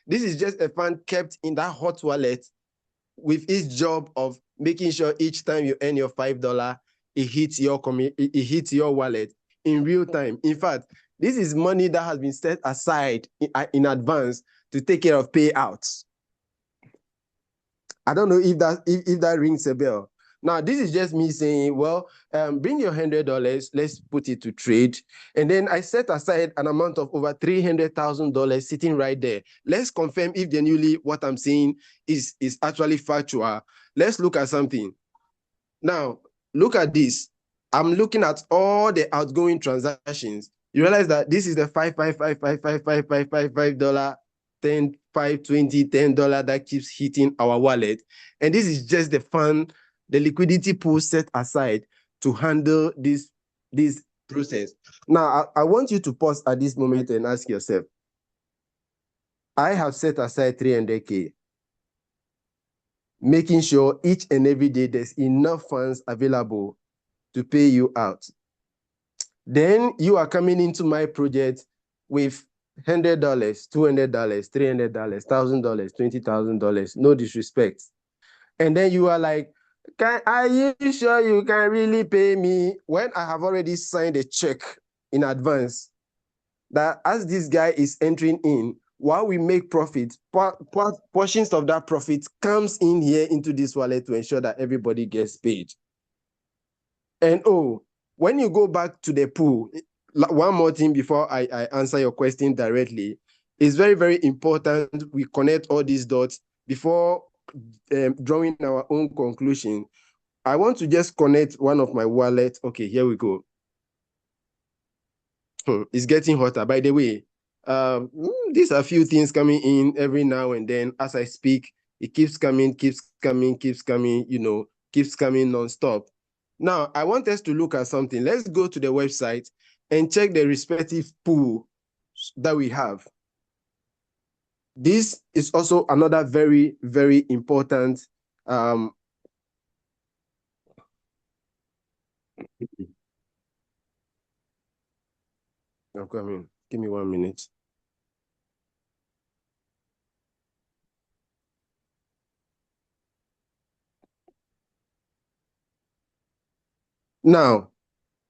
This is just a fund kept in that hot wallet with its job of making sure each time you earn your $5, it hits your wallet in real time. In fact, this is money that has been set aside in advance to take care of payouts. I don't know if that rings a bell. Now, this is just me saying, well, bring your $100, let's put it to trade. And then I set aside an amount of over $300,000 sitting right there. Let's confirm if genuinely what I'm saying is actually factual. Let's look at something. Now, look at this. I'm looking at all the outgoing transactions. You realize that this is the $5, 10, 5, 20, $10 that keeps hitting our wallet. And this is just the fund, the liquidity pool set aside to handle this process. Now, I want you to pause at this moment and ask yourself, I have set aside 300K, making sure each and every day there's enough funds available to pay you out. Then you are coming into my project with $100, $200, $300, $1,000, $20,000, no disrespect. And then you are like, are you sure you can really pay me when I have already signed a check in advance that as this guy is entering in, while we make profit, portions of that profit comes in here into this wallet to ensure that everybody gets paid. And when you go back to the pool, one more thing before I answer your question directly, it's very, very important we connect all these dots before drawing our own conclusion. I want to just connect one of my wallets. Okay, here we go. It's getting hotter. By the way, these are a few things coming in every now and then. As I speak, it keeps coming, keeps coming non-stop. Now, I want us to look at something. Let's go to the website and check the respective pool that we have. This is also another very, very important I'm coming. Give me 1 minute. Now,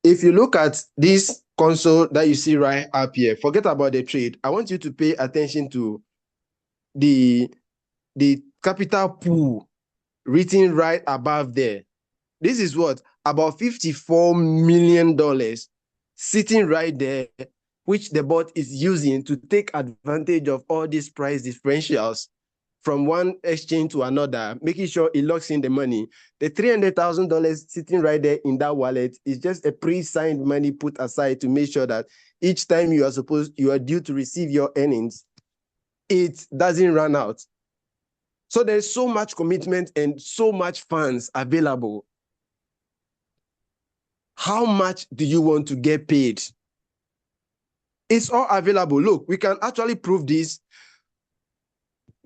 if you look at this console that you see right up here, forget about the trade. I want you to pay attention to the capital pool written right above there. This is what? About $54 million sitting right there, which the bot is using to take advantage of all these price differentials from one exchange to another, making sure it locks in the money. The $300,000 sitting right there in that wallet is just a pre-signed money put aside to make sure that each time you are due to receive your earnings, it doesn't run out. So there's so much commitment and so much funds available. How much do you want to get paid? It's all available. Look, we can actually prove this.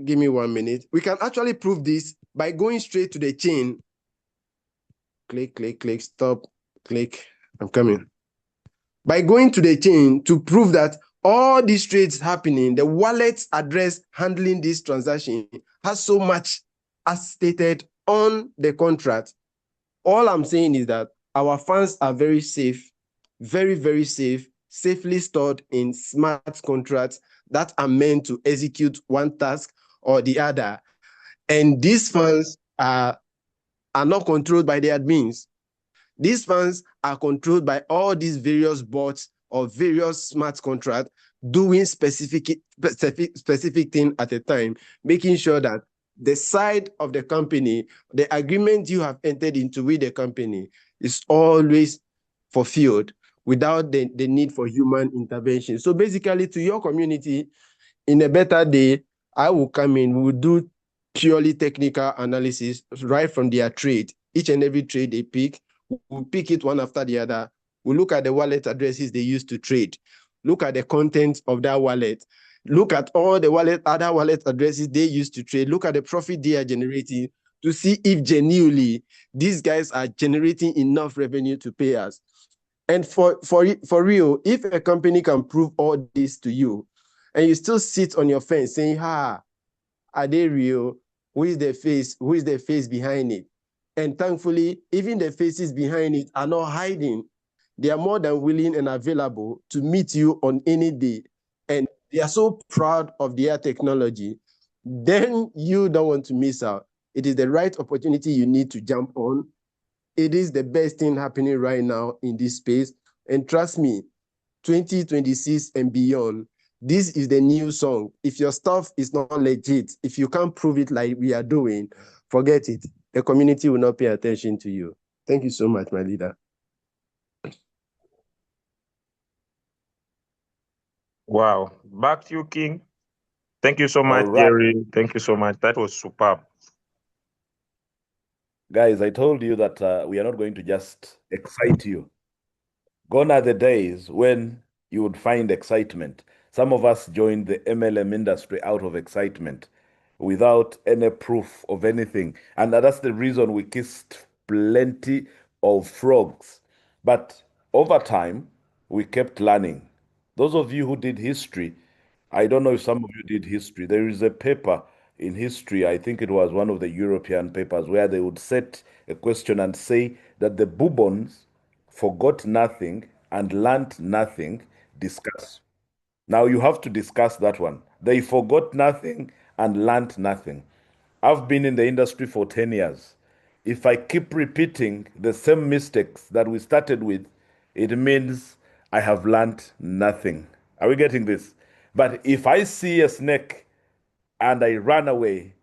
Give me 1 minute. We can actually prove this by going straight to the chain. Click, click, click, stop, click. I'm coming. By going to the chain to prove that all these trades happening, the wallet address handling this transaction has so much as stated on the contract. All I'm saying is that our funds are very safe, very, very safe, safely stored in smart contracts that are meant to execute one task or the other. And these funds are not controlled by the admins. These funds are controlled by all these various bots or various smart contracts doing specific thing at a time, making sure that the side of the company, the agreement you have entered into with the company is always fulfilled without the need for human intervention. So basically, to your community, in a better day, I will come in, we'll do purely technical analysis right from their trade. Each and every trade they pick, we'll pick it one after the other. We'll look at the wallet addresses they use to trade. Look at the content of that wallet. Look at all the other wallet addresses they use to trade. Look at the profit they are generating to see if genuinely these guys are generating enough revenue to pay us. And for real, if a company can prove all this to you, and you still sit on your fence saying, are they real? Who is the face? Who is the face behind it? And thankfully, even the faces behind it are not hiding. They are more than willing and available to meet you on any day. And they are so proud of their technology. Then you don't want to miss out. It is the right opportunity you need to jump on. It is the best thing happening right now in this space. And trust me, 2026 and beyond, this is the new song. If your stuff is not legit, if you can't prove it like we are doing, forget it. The community will not pay attention to you. Thank you so much, my leader. Wow. Back to you, King. Thank you so much, All right. Jerry. Thank you so much. That was superb. Guys, I told you that we are not going to just excite you. Gone are the days when you would find excitement. Some of us joined the MLM industry out of excitement without any proof of anything. And that's the reason we kissed plenty of frogs. But over time, we kept learning. Those of you who did history, I don't know if some of you did history. There is a paper in history, I think it was one of the European papers, where they would set a question and say that the Bourbons forgot nothing and learned nothing, discuss. Now you have to discuss that one. They forgot nothing and learned nothing. I've been in the industry for 10 years. If I keep repeating the same mistakes that we started with, it means I have learned nothing. Are we getting this? But if I see a snake and I run away,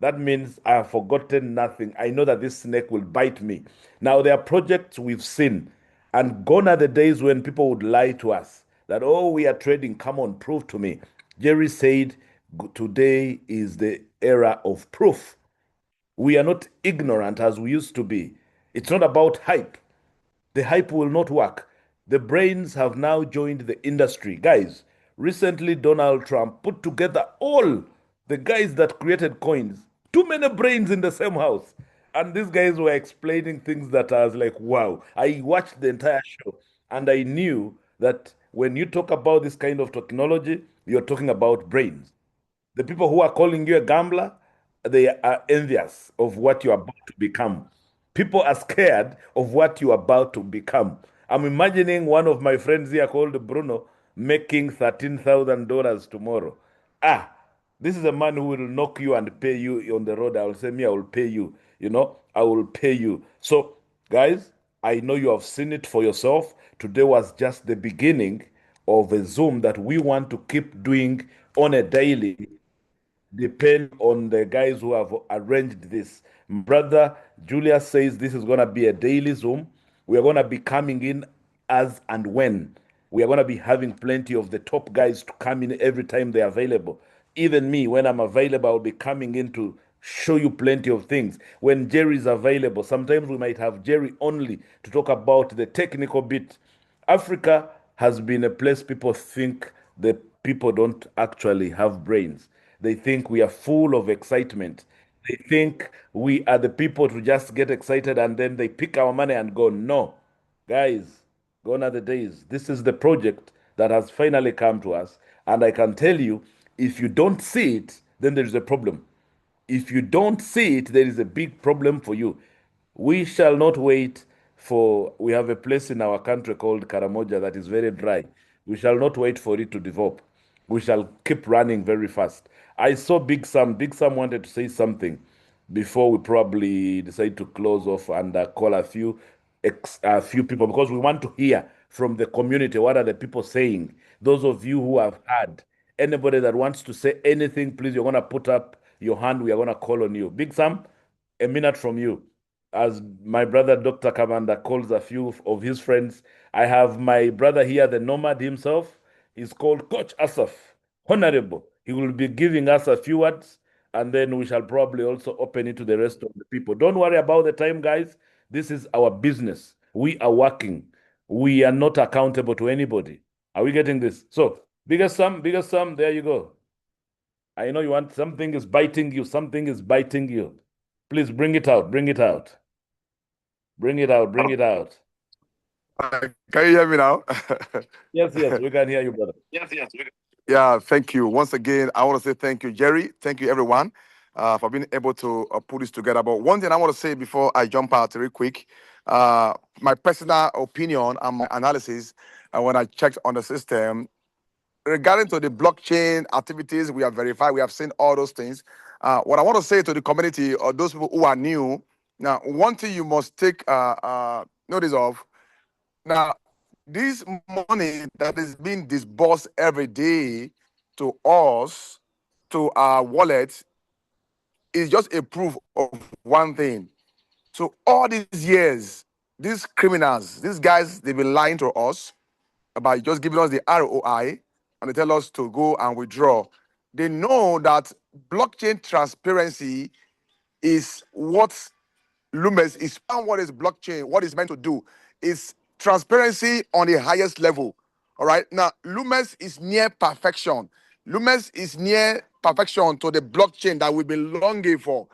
that means I have forgotten nothing. I know that this snake will bite me. Now, there are projects we've seen, and gone are the days when people would lie to us that, oh, we are trading. Come on, prove to me. Jerry said, today is the era of proof. We are not ignorant as we used to be. It's not about hype. The hype will not work. The brains have now joined the industry. Guys, recently Donald Trump put together all the guys that created coins. Too many brains in the same house. And these guys were explaining things that I was like, wow. I watched the entire show and I knew that when you talk about this kind of technology, you're talking about brains. The people who are calling you a gambler, they are envious of what you're about to become. People are scared of what you're about to become. I'm imagining one of my friends here called Bruno making $13,000 tomorrow. Ah, this is a man who will knock you and pay you on the road. I will say, me, I will pay you. I will pay you. So, guys, I know you have seen it for yourself. Today was just the beginning of a Zoom that we want to keep doing on a daily, depend on the guys who have arranged this. Brother Julius says this is going to be a daily Zoom. We are going to be coming in as and when. We are going to be having plenty of the top guys to come in every time they're available. Even me, when I'm available, I'll be coming in to show you plenty of things. When Jerry's available, sometimes we might have Jerry only to talk about the technical bit. Africa has been a place people think the people don't actually have brains. They think we are full of excitement. They think we are the people to just get excited and then they pick our money and go. No, guys, gone are the days. This is the project that has finally come to us. And I can tell you, if you don't see it, then there is a problem. If you don't see it, there is a big problem for you. We shall not wait for, we have a place in our country called Karamoja that is very dry. We shall not wait for it to develop. We shall keep running very fast. I saw Big Sam. Big Sam wanted to say something before we probably decide to close off and call a few people because we want to hear from the community what are the people saying. Those of you who have had anybody that wants to say anything, please, you're going to put up your hand. We are going to call on you. Big Sam, a minute from you. As my brother Dr. Kamanda calls a few of his friends, I have my brother here, the nomad himself. He's called Coach Asaf, Honorable. He will be giving us a few words, and then we shall probably also open it to the rest of the people. Don't worry about the time, guys. This is our business. We are working. We are not accountable to anybody. Are we getting this? So, biggest sum, there you go. I know you want something is biting you, something is biting you. Please bring it out, bring it out. Bring it out, bring it out. Can you hear me now? Yes, we can hear you, brother. Yeah, thank you. Once again, I want to say thank you, Jerry. Thank you, everyone, for being able to put this together. But one thing I want to say before I jump out real quick, my personal opinion and my analysis, when I checked on the system, regarding to the blockchain activities, we have verified, we have seen all those things. What I want to say to the community or those people who are new, now, one thing you must take notice of, now, this money that is being disbursed every day to us, to our wallet, is just a proof of one thing. So all these years, these criminals, these guys, they've been lying to us about just giving us the ROI and they tell us to go and withdraw. They know that blockchain transparency is what Loom-X is, and what is blockchain, what it's meant to do is transparency on the highest level. All right. Now, Loom-X is near perfection. Loom-X is near perfection to the blockchain that we've been longing for.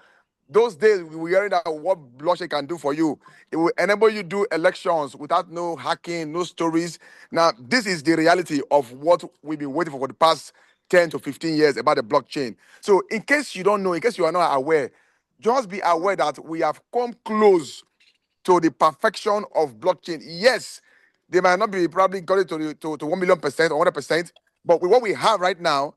Those days we were hearing that what blockchain can do for you. It will enable you to do elections without no hacking, no stories. Now, this is the reality of what we've been waiting for the past 10 to 15 years about the blockchain. So in case you don't know, in case you are not aware, just be aware that we have come close to the perfection of blockchain. Yes, they might not be probably got it to 1 million% or 100%, but with what we have right now,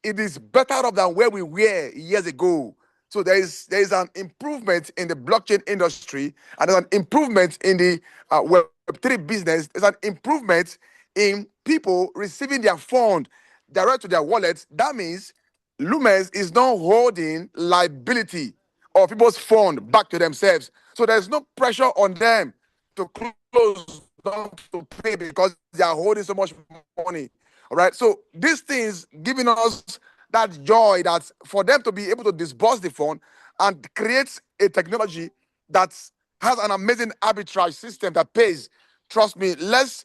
it is better off than where we were years ago. So there is an improvement in the blockchain industry, and there's an improvement in the Web3 business. There's an improvement in people receiving their fund direct to their wallets. That means Loom-X is not holding liability of people's fund back to themselves. So there's no pressure on them to close down to pay because they are holding so much money. All right. So these things giving us that joy that for them to be able to disburse the fund and create a technology that has an amazing arbitrage system that pays. Trust me, let's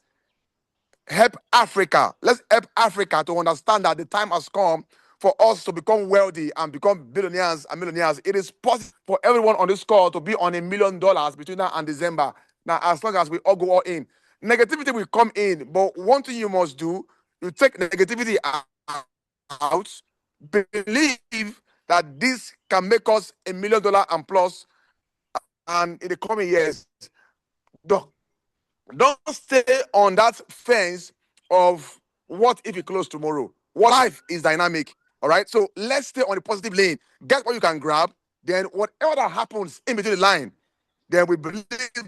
help Africa. Let's help Africa to understand that the time has come for us to become wealthy and become billionaires and millionaires. It is possible for everyone on this call to be on $1 million between now and December. Now, as long as we all go all in, negativity will come in. But one thing you must do, you take negativity out, believe that this can make us $1 million and plus, and in the coming years, don't stay on that fence of what if it close tomorrow. What life is dynamic. All right. So let's stay on the positive lane. Get what you can grab. Then whatever that happens in between the line, then we believe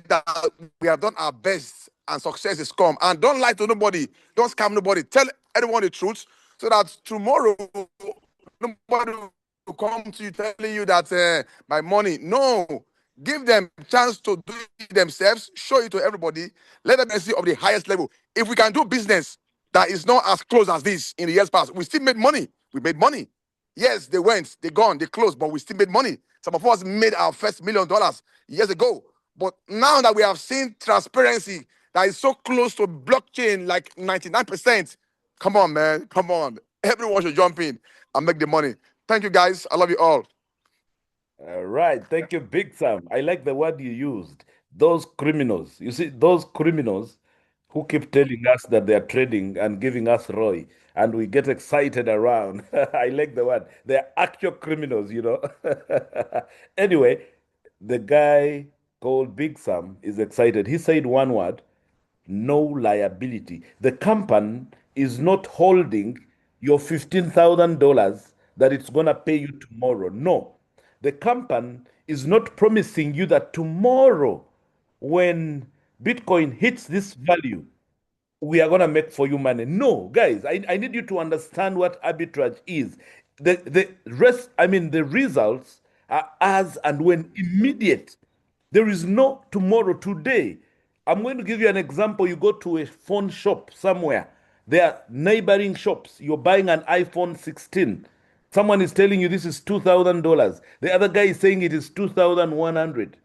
that we have done our best and success is come. And don't lie to nobody. Don't scam nobody. Tell everyone the truth so that tomorrow nobody will come to you telling you that my money. No. Give them a chance to do it themselves. Show it to everybody. Let them see of the highest level. If we can do business that is not as close as this in the years past, we still made money. We made money. Yes, they went, they gone, they closed, but we still made money. Some of us made our first $1 million years ago. But now that we have seen transparency that is so close to blockchain, like 99%, come on, man, come on. Everyone should jump in and make the money. Thank you, guys. I love you all. All right. Thank you, Big Sam. I like the word you used. Those criminals. You see, those criminals who keep telling us that they are trading and giving us ROI, and we get excited around. I like the word. They're actual criminals, you know. Anyway, the guy called Big Sam is excited. He said one word, no liability. The company is not holding your $15,000 that it's going to pay you tomorrow. No. The company is not promising you that tomorrow, when Bitcoin hits this value, we are going to make for you money. No, guys, I need you to understand what arbitrage is. The results are as and when immediate. There is no tomorrow, today. I'm going to give you an example. You go to a phone shop somewhere, there are neighboring shops. You're buying an iPhone 16. Someone is telling you this is $2,000. The other guy is saying it is 2,100.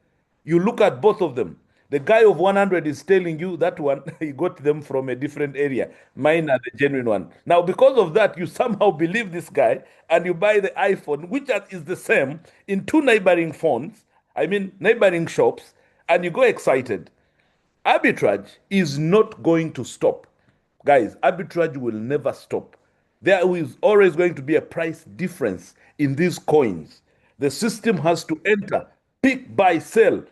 You look at both of them. The guy of 100 is telling you that one, he got them from a different area. Mine are the genuine one. Now, because of that, you somehow believe this guy and you buy the iPhone, which is the same in two neighboring phones, neighboring shops, and you go excited. Arbitrage is not going to stop. Guys, arbitrage will never stop. There is always going to be a price difference in these coins. The system has to enter, pick, buy, sell,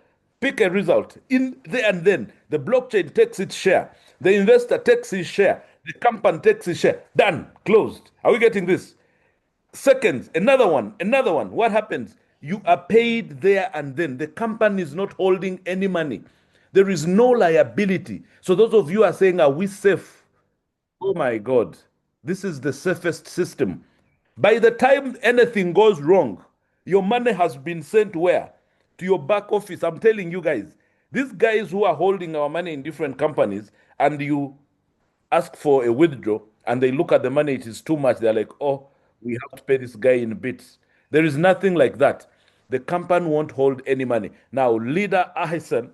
pick a result. In there and then, the blockchain takes its share. The investor takes his share. The company takes his share. Done. Closed. Are we getting this? Seconds, another one, another one. What happens? You are paid there and then. The company is not holding any money. There is no liability. So those of you are saying, are we safe? Oh my God. This is the safest system. By the time anything goes wrong, your money has been sent where? To your back office. I'm telling you guys, these guys who are holding our money in different companies, and you ask for a withdraw and they look at the money, it is too much. They're like, oh, we have to pay this guy in bits. There is nothing like that. The company won't hold any money. Now, Leader Ahsan,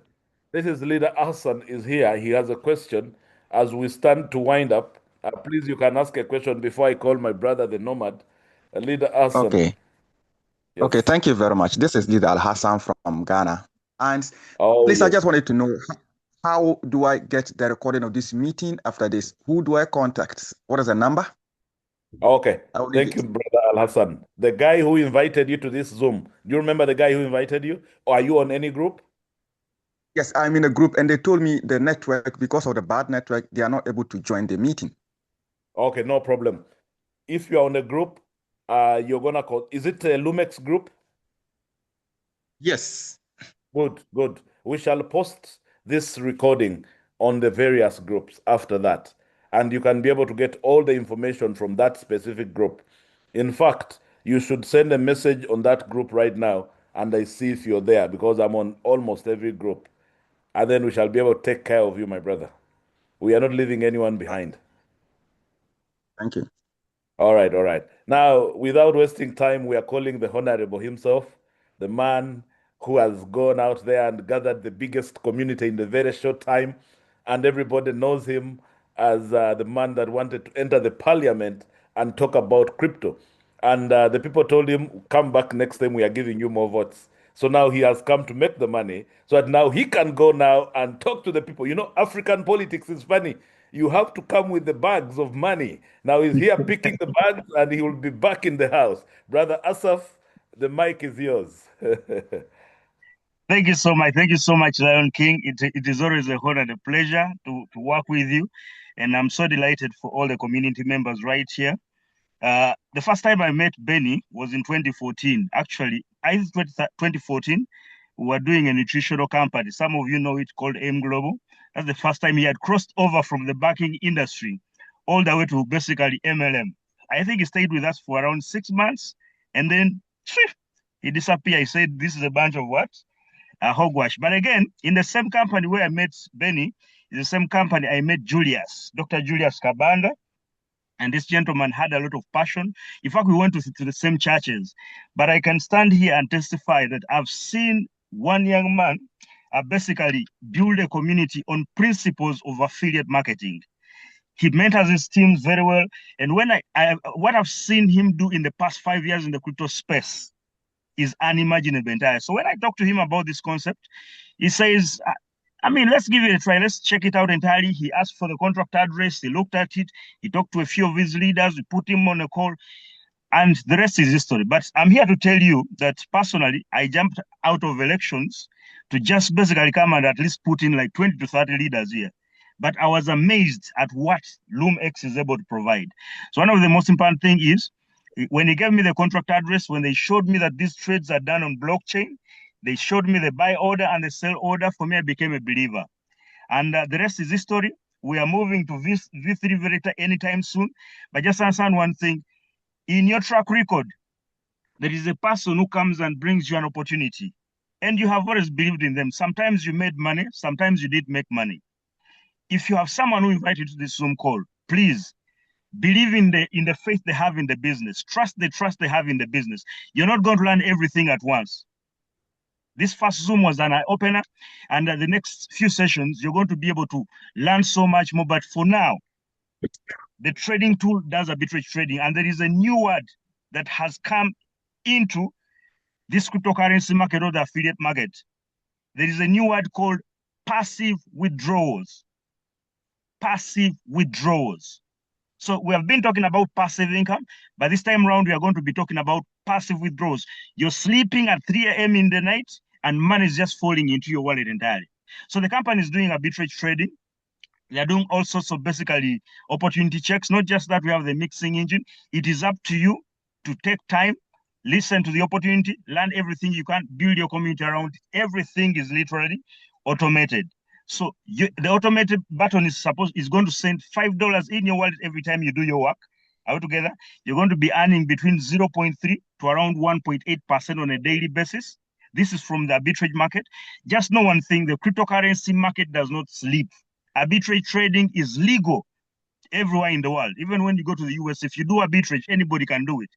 this is Leader Ahsan is here. He has a question as we stand to wind up. Please, you can ask a question before I call my brother the Nomad. Leader Ahsan, Okay. Okay, yes. thank you very much. This is Leader Al Hassan from Ghana. And Oh, please, I yes. just wanted to know how do I get the recording of this meeting after this? Who do I contact? What is the number? Okay. I will leave Thank it. you, Brother Al Hassan. The guy who invited you to this Zoom, do you remember the guy who invited you? Or are you on any group? Yes, I'm in a group and they told me the network, because of the bad network, they are not able to join the meeting. Okay, no problem. If you're on a group, you're gonna call. Is it a Loom-X group? Yes. Good, good. We shall post this recording on the various groups after that, and you can be able to get all the information from that specific group. In fact, you should send a message on that group right now, and I see if you're there because I'm on almost every group. And then we shall be able to take care of you, my brother. We are not leaving anyone behind. Thank you. All right, all right. Now, without wasting time, we are calling the Honorable himself, the man who has gone out there and gathered the biggest community in a very short time, and everybody knows him as the man that wanted to enter the parliament and talk about crypto. And the people told him, come back next time, we are giving you more votes. So now he has come to make the money so that now he can go now and talk to the people. You know, African politics is funny. You have to come with the bags of money. Now he's here picking the bags and he will be back in the house. Brother Asaf, the mic is yours. Thank you so much. Thank you so much, Lion King. It is always a honor and a pleasure to work with you. And I'm so delighted for all the community members right here. The first time I met Benny was in 2014. Actually, I 2014, we were doing a nutritional company. Some of you know it, called AIM Global. That's the first time he had crossed over from the banking industry all the way to basically MLM. I think he stayed with us for around 6 months, and then he disappeared. He said, this is a bunch of what? Hogwash. But again, in the same company where I met Benny, is the same company I met Julius, Dr. Julius Kabanda. And this gentleman had a lot of passion. In fact, we went to the same churches. But I can stand here and testify that I've seen one young man basically build a community on principles of affiliate marketing. He mentors his teams very well. And when what I've seen him do in the past 5 years in the crypto space is unimaginable entire. So when I talk to him about this concept, he says, I mean, let's give it a try. Let's check it out entirely. He asked for the contract address. He looked at it. He talked to a few of his leaders. We put him on a call. And the rest is history. But I'm here to tell you that personally, I jumped out of elections to just basically come and at least put in like 20 to 30 leaders here. But I was amazed at what Loom-X is able to provide. So one of the most important thing is, when he gave me the contract address, when they showed me that these trades are done on blockchain, they showed me the buy order and the sell order. For me, I became a believer. And the rest is history. We are moving to V3 Verita anytime soon. But just understand one thing. In your track record, there is a person who comes and brings you an opportunity. And you have always believed in them. Sometimes you made money. Sometimes you did make money. If you have someone who invited you to this Zoom call, please believe in the faith they have in the business. Trust the trust they have in the business. You're not going to learn everything at once. This first Zoom was an eye-opener, and the next few sessions, you're going to be able to learn so much more. But for now, the trading tool does arbitrage trading, and there is a new word that has come into this cryptocurrency market or the affiliate market. There is a new word called passive withdrawals. Passive withdrawals. So we have been talking about passive income, but this time around, we are going to be talking about passive withdrawals. You're sleeping at 3 a.m. in the night and money is just falling into your wallet entirely. So the company is doing arbitrage trading. They are doing all sorts of basically opportunity checks. Not just that we have the mixing engine. It is up to you to take time, listen to the opportunity, learn everything you can, build your community around it. Everything is literally automated. So the automated button is going to send $5 in your wallet every time you do your work. Altogether, you're going to be earning between 0.3 to around 1.8% on a daily basis. This is from the arbitrage market. Just know one thing, the cryptocurrency market does not sleep. Arbitrage trading is legal everywhere in the world. Even when you go to the US, if you do arbitrage, anybody can do it.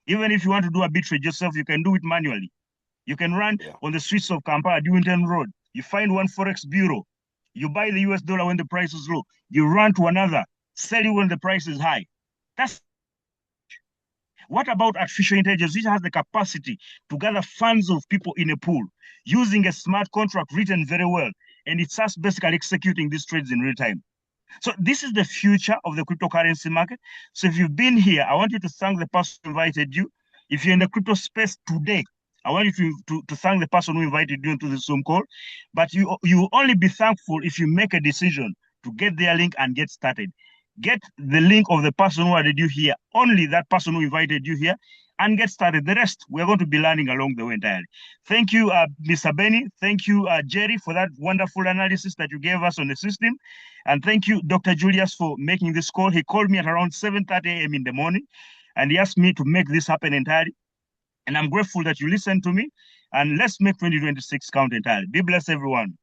Even if you want to do arbitrage yourself, you can do it manually. You can run on the streets of Kampala, Dewington Road. You find one Forex bureau. You buy the US dollar when the price is low. You run to another, sell it when the price is high. That's what about artificial intelligence, which has the capacity to gather funds of people in a pool using a smart contract written very well. And it's us basically executing these trades in real time. So this is the future of the cryptocurrency market. So if you've been here, I want you to thank the person who invited you. If you're in the crypto space today, I want you to thank the person who invited you into the Zoom call. But you will only be thankful if you make a decision to get their link and get started. Get the link of the person who added you here, only that person who invited you here, and get started. The rest, we're going to be learning along the way entirely. Thank you, Mr. Benny. Thank you, Jerry, for that wonderful analysis that you gave us on the system. And thank you, Dr. Julius, for making this call. He called me at around 7:30 a.m. in the morning, and he asked me to make this happen entirely. And I'm grateful that you listened to me. And let's make 2026 count entirely. Be blessed, everyone.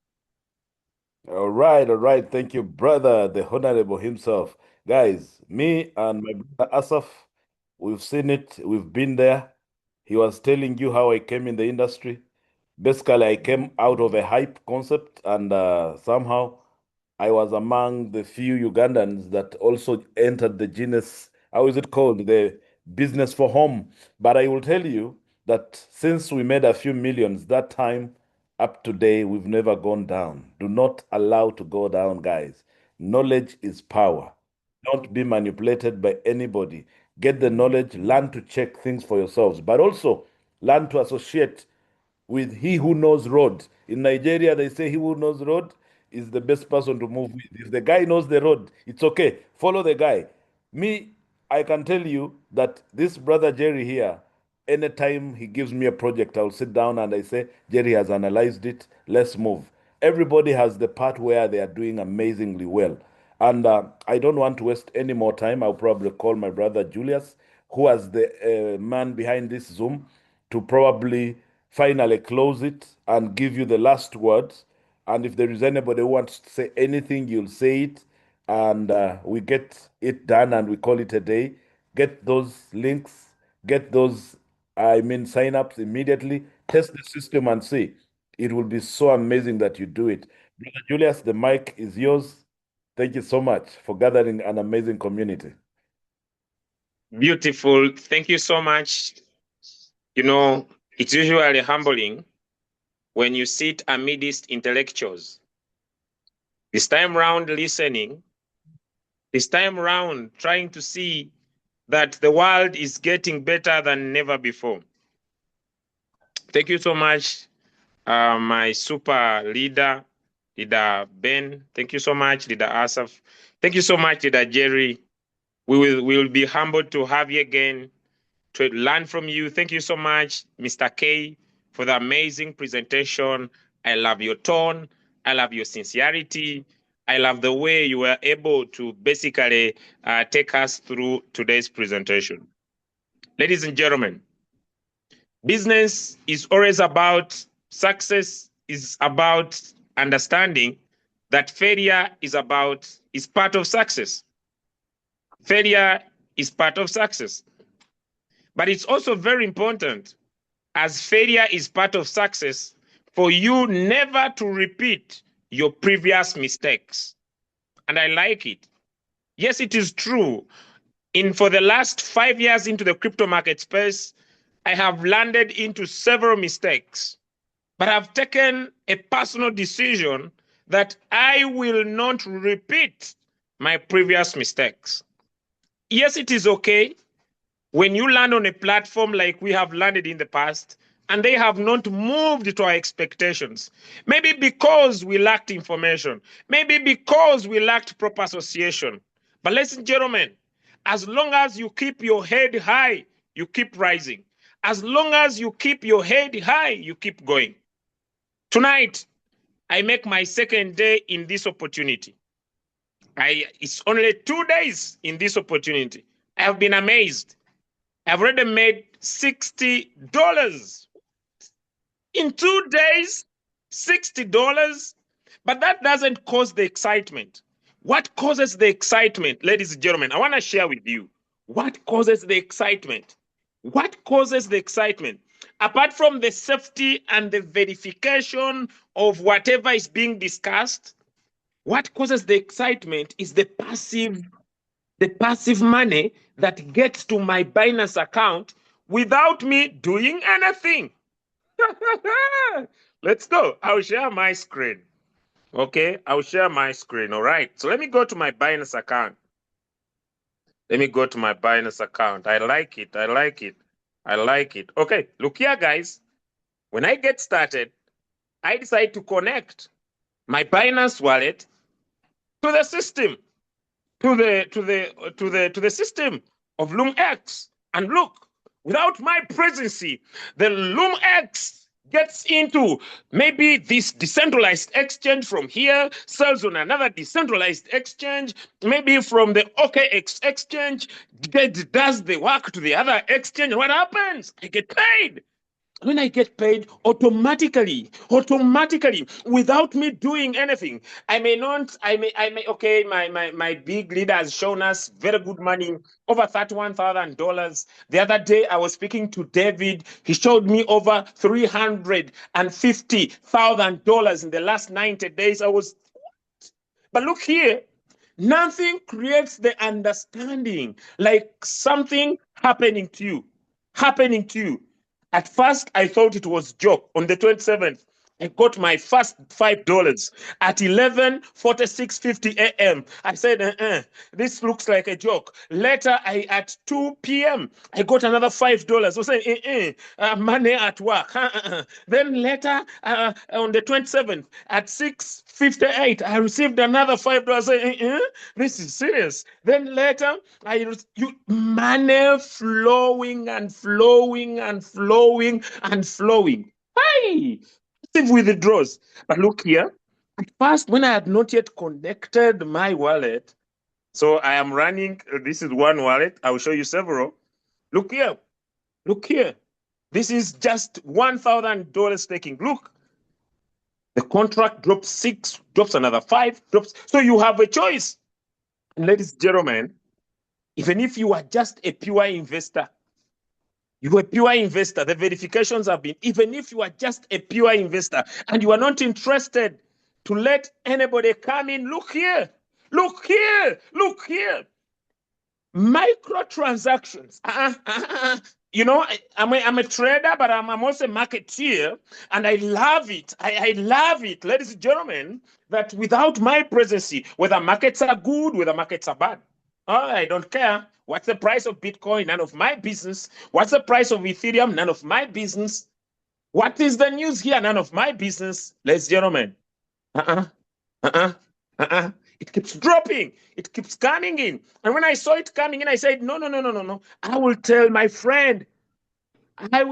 All right, all right. Thank you, brother, the Honorable himself. Guys, me and my brother Asaf, we've seen it, we've been there. He was telling you how I came in the industry. Basically, I came out of a hype concept, and somehow I was among the few Ugandans that also entered the genus, how is it called? The business for home. But I will tell you that since we made a few millions that time up to today, we've never gone down. Do not allow to go down, guys. Knowledge is power. Don't be manipulated by anybody. Get the knowledge, learn to check things for yourselves, but also learn to associate with he who knows road. In Nigeria, they say he who knows road is the best person to move with. If the guy knows the road, it's okay. Follow the guy. Me, I can tell you that this brother Jerry here, anytime he gives me a project, I'll sit down and I say, Jerry has analyzed it. Let's move. Everybody has the part where they are doing amazingly well. And I don't want to waste any more time. I'll probably call my brother Julius, who was the man behind this Zoom, to probably finally close it and give you the last words. And if there is anybody who wants to say anything, you'll say it. And we get it done and we call it a day. Get those links, get those, sign-ups immediately. Test the system and see. It will be so amazing that you do it. Brother Julius, the mic is yours. Thank you so much for gathering an amazing community. Beautiful. Thank you so much. You know, it's usually humbling when you sit amidst intellectuals. This time round listening, this time round trying to see that the world is getting better than never before. Thank you so much, my super leader, Leader Ben. Thank you so much, Leader Asaf. Thank you so much, Leader Jerry. We will be humbled to have you again, to learn from you. Thank you so much, Mr. K, for the amazing presentation. I love your tone. I love your sincerity. I love the way you were able to basically take us through today's presentation. Ladies and gentlemen, business is always about success, is about understanding that failure is part of success. Failure is part of success. But it's also very important, as failure is part of success, for you never to repeat your previous mistakes. And I like it. Yes, it is true. For the last 5 years into the crypto market space, I have landed into several mistakes, but I've taken a personal decision that I will not repeat my previous mistakes. Yes, it is okay when you land on a platform like we have landed in the past, and they have not moved to our expectations. Maybe because we lacked information. Maybe because we lacked proper association. But ladies and gentlemen, as long as you keep your head high, you keep rising. As long as you keep your head high, you keep going. Tonight, I make my second day in this opportunity. It's only 2 days in this opportunity. I have been amazed. I've already made $60. In 2 days, $60. But that doesn't cause the excitement. What causes the excitement, ladies and gentlemen? I want to share with you. What causes the excitement? What causes the excitement? Apart from the safety and the verification of whatever is being discussed, what causes the excitement is the passive money that gets to my Binance account without me doing anything. Let's go. I'll share my screen. Okay, I'll share my screen. All right. So let me go to my Binance account. Let me go to my Binance account. I like it. I like it. I like it. Okay, look here, guys. When I get started, I decide to connect my Binance wallet to the system, to the system of Loom-X. And look, without my presence, the Loom-X gets into maybe this decentralized exchange from here, sells on another decentralized exchange, maybe from the OKX exchange, does the work to the other exchange. What happens? I get paid. when I get paid automatically, without me doing anything. I may, okay, my big leader has shown us very good money, over $31,000. The other day I was speaking to David. He showed me over $350,000 in the last 90 days. But look here, nothing creates the understanding like something happening to you. At first, I thought it was a joke. On the 27th, I got my first $5 at 11:46:50 a.m. I said, this looks like a joke. Later, at 2 p.m., I got another $5. I said, money at work. Then later, on the 27th, at 6:58, I received another $5. I said, this is serious. Then later, money flowing and flowing and flowing and flowing. Hey! Withdraws. But look here, at first, when I had not yet connected my wallet, so I am running, this is one wallet, I will show you several. Look here. This is just $1,000 staking. Look, the contract drops 6, drops another 5, drops. So you have a choice. And ladies and gentlemen, even if you are just a pure investor, the verifications have been, even if you are just a pure investor and you are not interested to let anybody come in, look here. Microtransactions. You know, I'm a trader, but I'm also a marketeer, and I love it. I love it, ladies and gentlemen, that without my presence, whether markets are good, whether markets are bad, I don't care. What's the price of Bitcoin? None of my business. What's the price of Ethereum? None of my business. What is the news here? None of my business. Ladies and gentlemen. It keeps dropping. It keeps coming in. And when I saw it coming in, I said, no. I will tell my friend. And I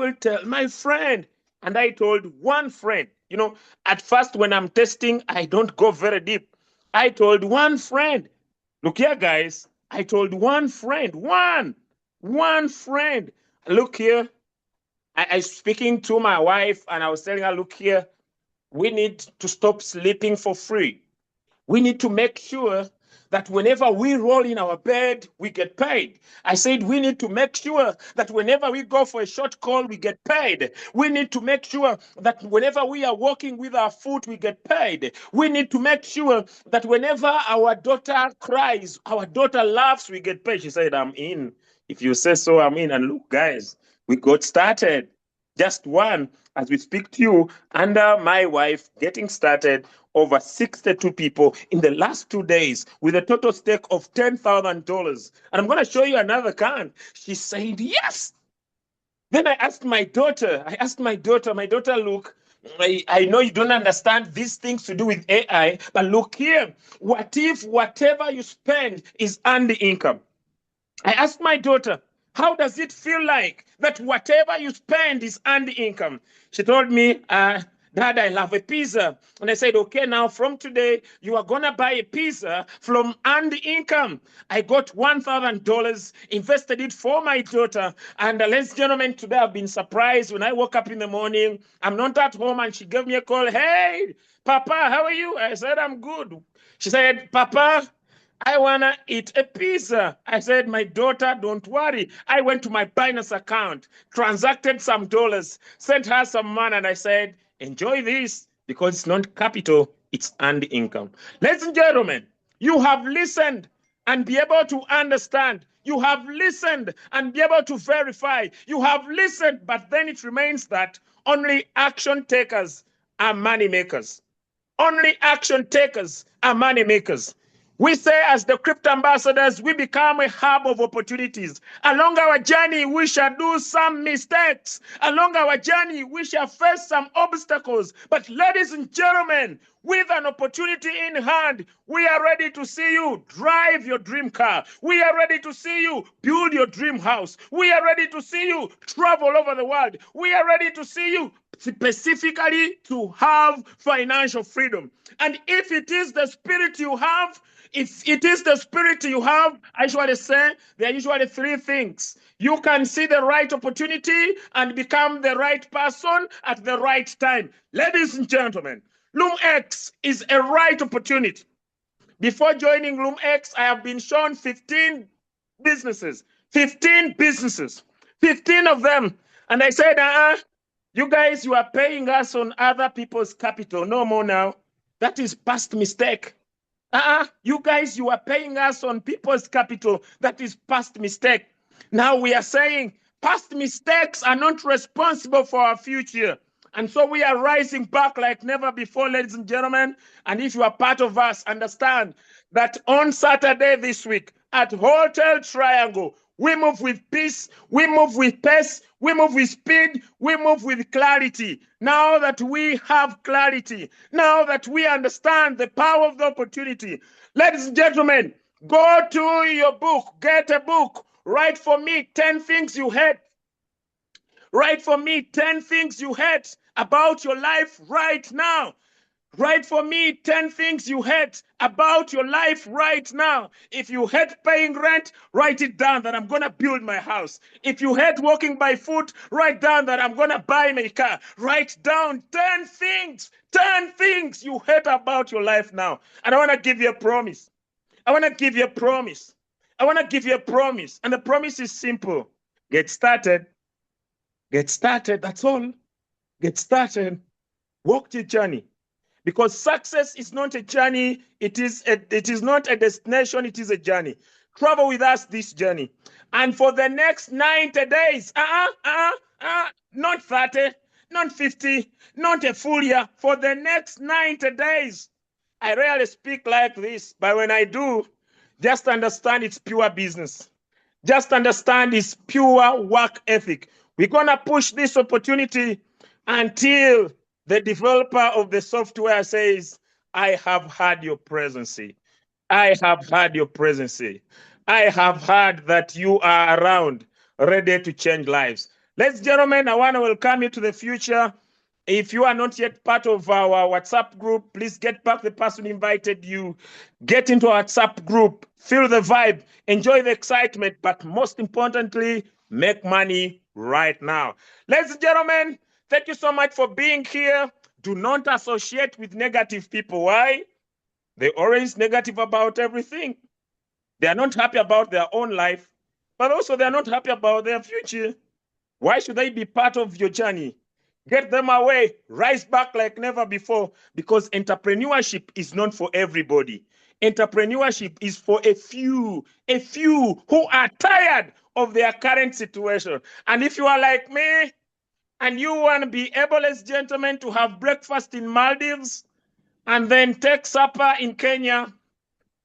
told one friend. You know, at first when I'm testing, I don't go very deep. I told one friend. Look here, guys. I told one friend. Look here. I was speaking to my wife, and I was telling her, look here, we need to stop sleeping for free. We need to make sure that whenever we roll in our bed, we get paid. I said we need to make sure that whenever we go for a short call, we get paid. We need to make sure that whenever we are walking with our foot, we get paid. We need to make sure that whenever our daughter cries, our daughter laughs, we get paid. She said, I'm in. If you say so, I'm in. And look, guys, we got started. Just one, as we speak to you, under my wife getting started, over 62 people in the last 2 days with a total stake of $10,000. And I'm going to show you another account. She said, yes. Then I asked my daughter, look, I know you don't understand these things to do with AI, but look here, what if whatever you spend is earned income? I asked my daughter, how does it feel like that whatever you spend is earned income? She told me, Dad, I love a pizza. And I said, okay, now from today, you are going to buy a pizza from earned income. I got $1,000, invested it for my daughter. And ladies and gentlemen, today I've been surprised when I woke up in the morning. I'm not at home, and she gave me a call. Hey, Papa, how are you? I said, I'm good. She said, Papa, I want to eat a pizza. I said, my daughter, don't worry. I went to my Binance account, transacted some dollars, sent her some money, and I said, enjoy this, because it's not capital, it's earned income. Ladies and gentlemen, you have listened and be able to understand. You have listened and be able to verify. You have listened, but then it remains that only action takers are money makers. Only action takers are money makers. We say, as the crypto ambassadors, we become a hub of opportunities. Along our journey, we shall do some mistakes. Along our journey, we shall face some obstacles. But ladies and gentlemen, with an opportunity in hand, we are ready to see you drive your dream car. We are ready to see you build your dream house. We are ready to see you travel over the world. We are ready to see you specifically to have financial freedom. And if it is the spirit you have, If it is the spirit you have, I usually say there are usually three things. You can see the right opportunity and become the right person at the right time. Ladies and gentlemen, Loom-X is a right opportunity. Before joining Loom-X, I have been shown 15 businesses, 15 businesses, 15 of them. And I said, you guys, you are paying us on other people's capital. No more now. That is past mistake. You guys, you are paying us on people's capital. That is past mistake. Now we are saying past mistakes are not responsible for our future. And so we are rising back like never before, ladies and gentlemen. And if you are part of us, understand that on Saturday this week at Hotel Triangle, we move with peace, we move with pace, we move with speed, we move with clarity. Now that we have clarity, now that we understand the power of the opportunity, ladies and gentlemen, go to your book, get a book, write for me 10 things you hate. Write for me 10 things you hate about your life right now. Write for me 10 things you hate about your life right now. If you hate paying rent, write it down that I'm going to build my house. If you hate walking by foot, write down that I'm going to buy my car. Write down 10 things you hate about your life now. And I want to give you a promise. I want to give you a promise. I want to give you a promise. And the promise is simple. Get started. Get started. That's all. Get started. Walk your journey. Because success is not a journey, it is not a destination, it is a journey. Travel with us this journey. And for the next 90 days, not 30, not 50, not a full year, for the next 90 days. I rarely speak like this, but when I do, just understand it's pure business. Just understand it's pure work ethic. We're going to push this opportunity until the developer of the software says, I have heard your presence. I have heard your presence. I have heard that you are around, ready to change lives. Ladies and gentlemen, I want to welcome you to the future. If you are not yet part of our WhatsApp group, please get back the person who invited you. Get into our WhatsApp group, feel the vibe, enjoy the excitement, but most importantly, make money right now. Ladies and gentlemen, thank you so much for being here. Do not associate with negative people. Why? They're always negative about everything. They are not happy about their own life, but also they are not happy about their future. Why should they be part of your journey? Get them away, rise back like never before, because entrepreneurship is not for everybody. Entrepreneurship is for a few who are tired of their current situation. And if you are like me, and you want to be able, as gentlemen, to have breakfast in Maldives and then take supper in Kenya,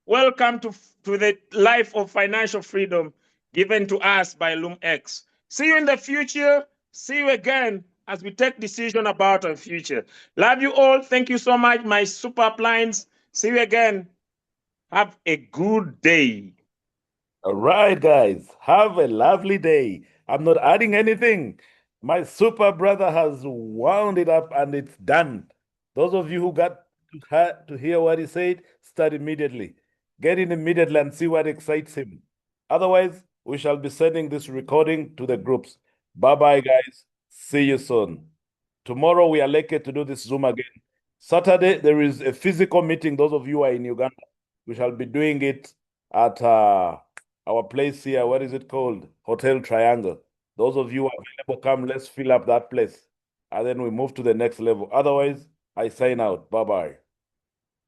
welcome to the life of financial freedom given to us by Loom-X. See you in the future. See you again as we take decision about our future. Love you all. Thank you so much, my super uplines. See you again. Have a good day. All right, guys. Have a lovely day. I'm not adding anything. My super brother has wound it up and it's done. Those of you who got to hear what he said, start immediately. Get in immediately and see what excites him. Otherwise, we shall be sending this recording to the groups. Bye-bye, guys. See you soon. Tomorrow, we are likely to do this Zoom again. Saturday, there is a physical meeting. Those of you who are in Uganda, we shall be doing it at our place here. What is it called? Hotel Triangle. Those of you who are available, come, let's fill up that place. And then we move to the next level. Otherwise, I sign out. Bye-bye.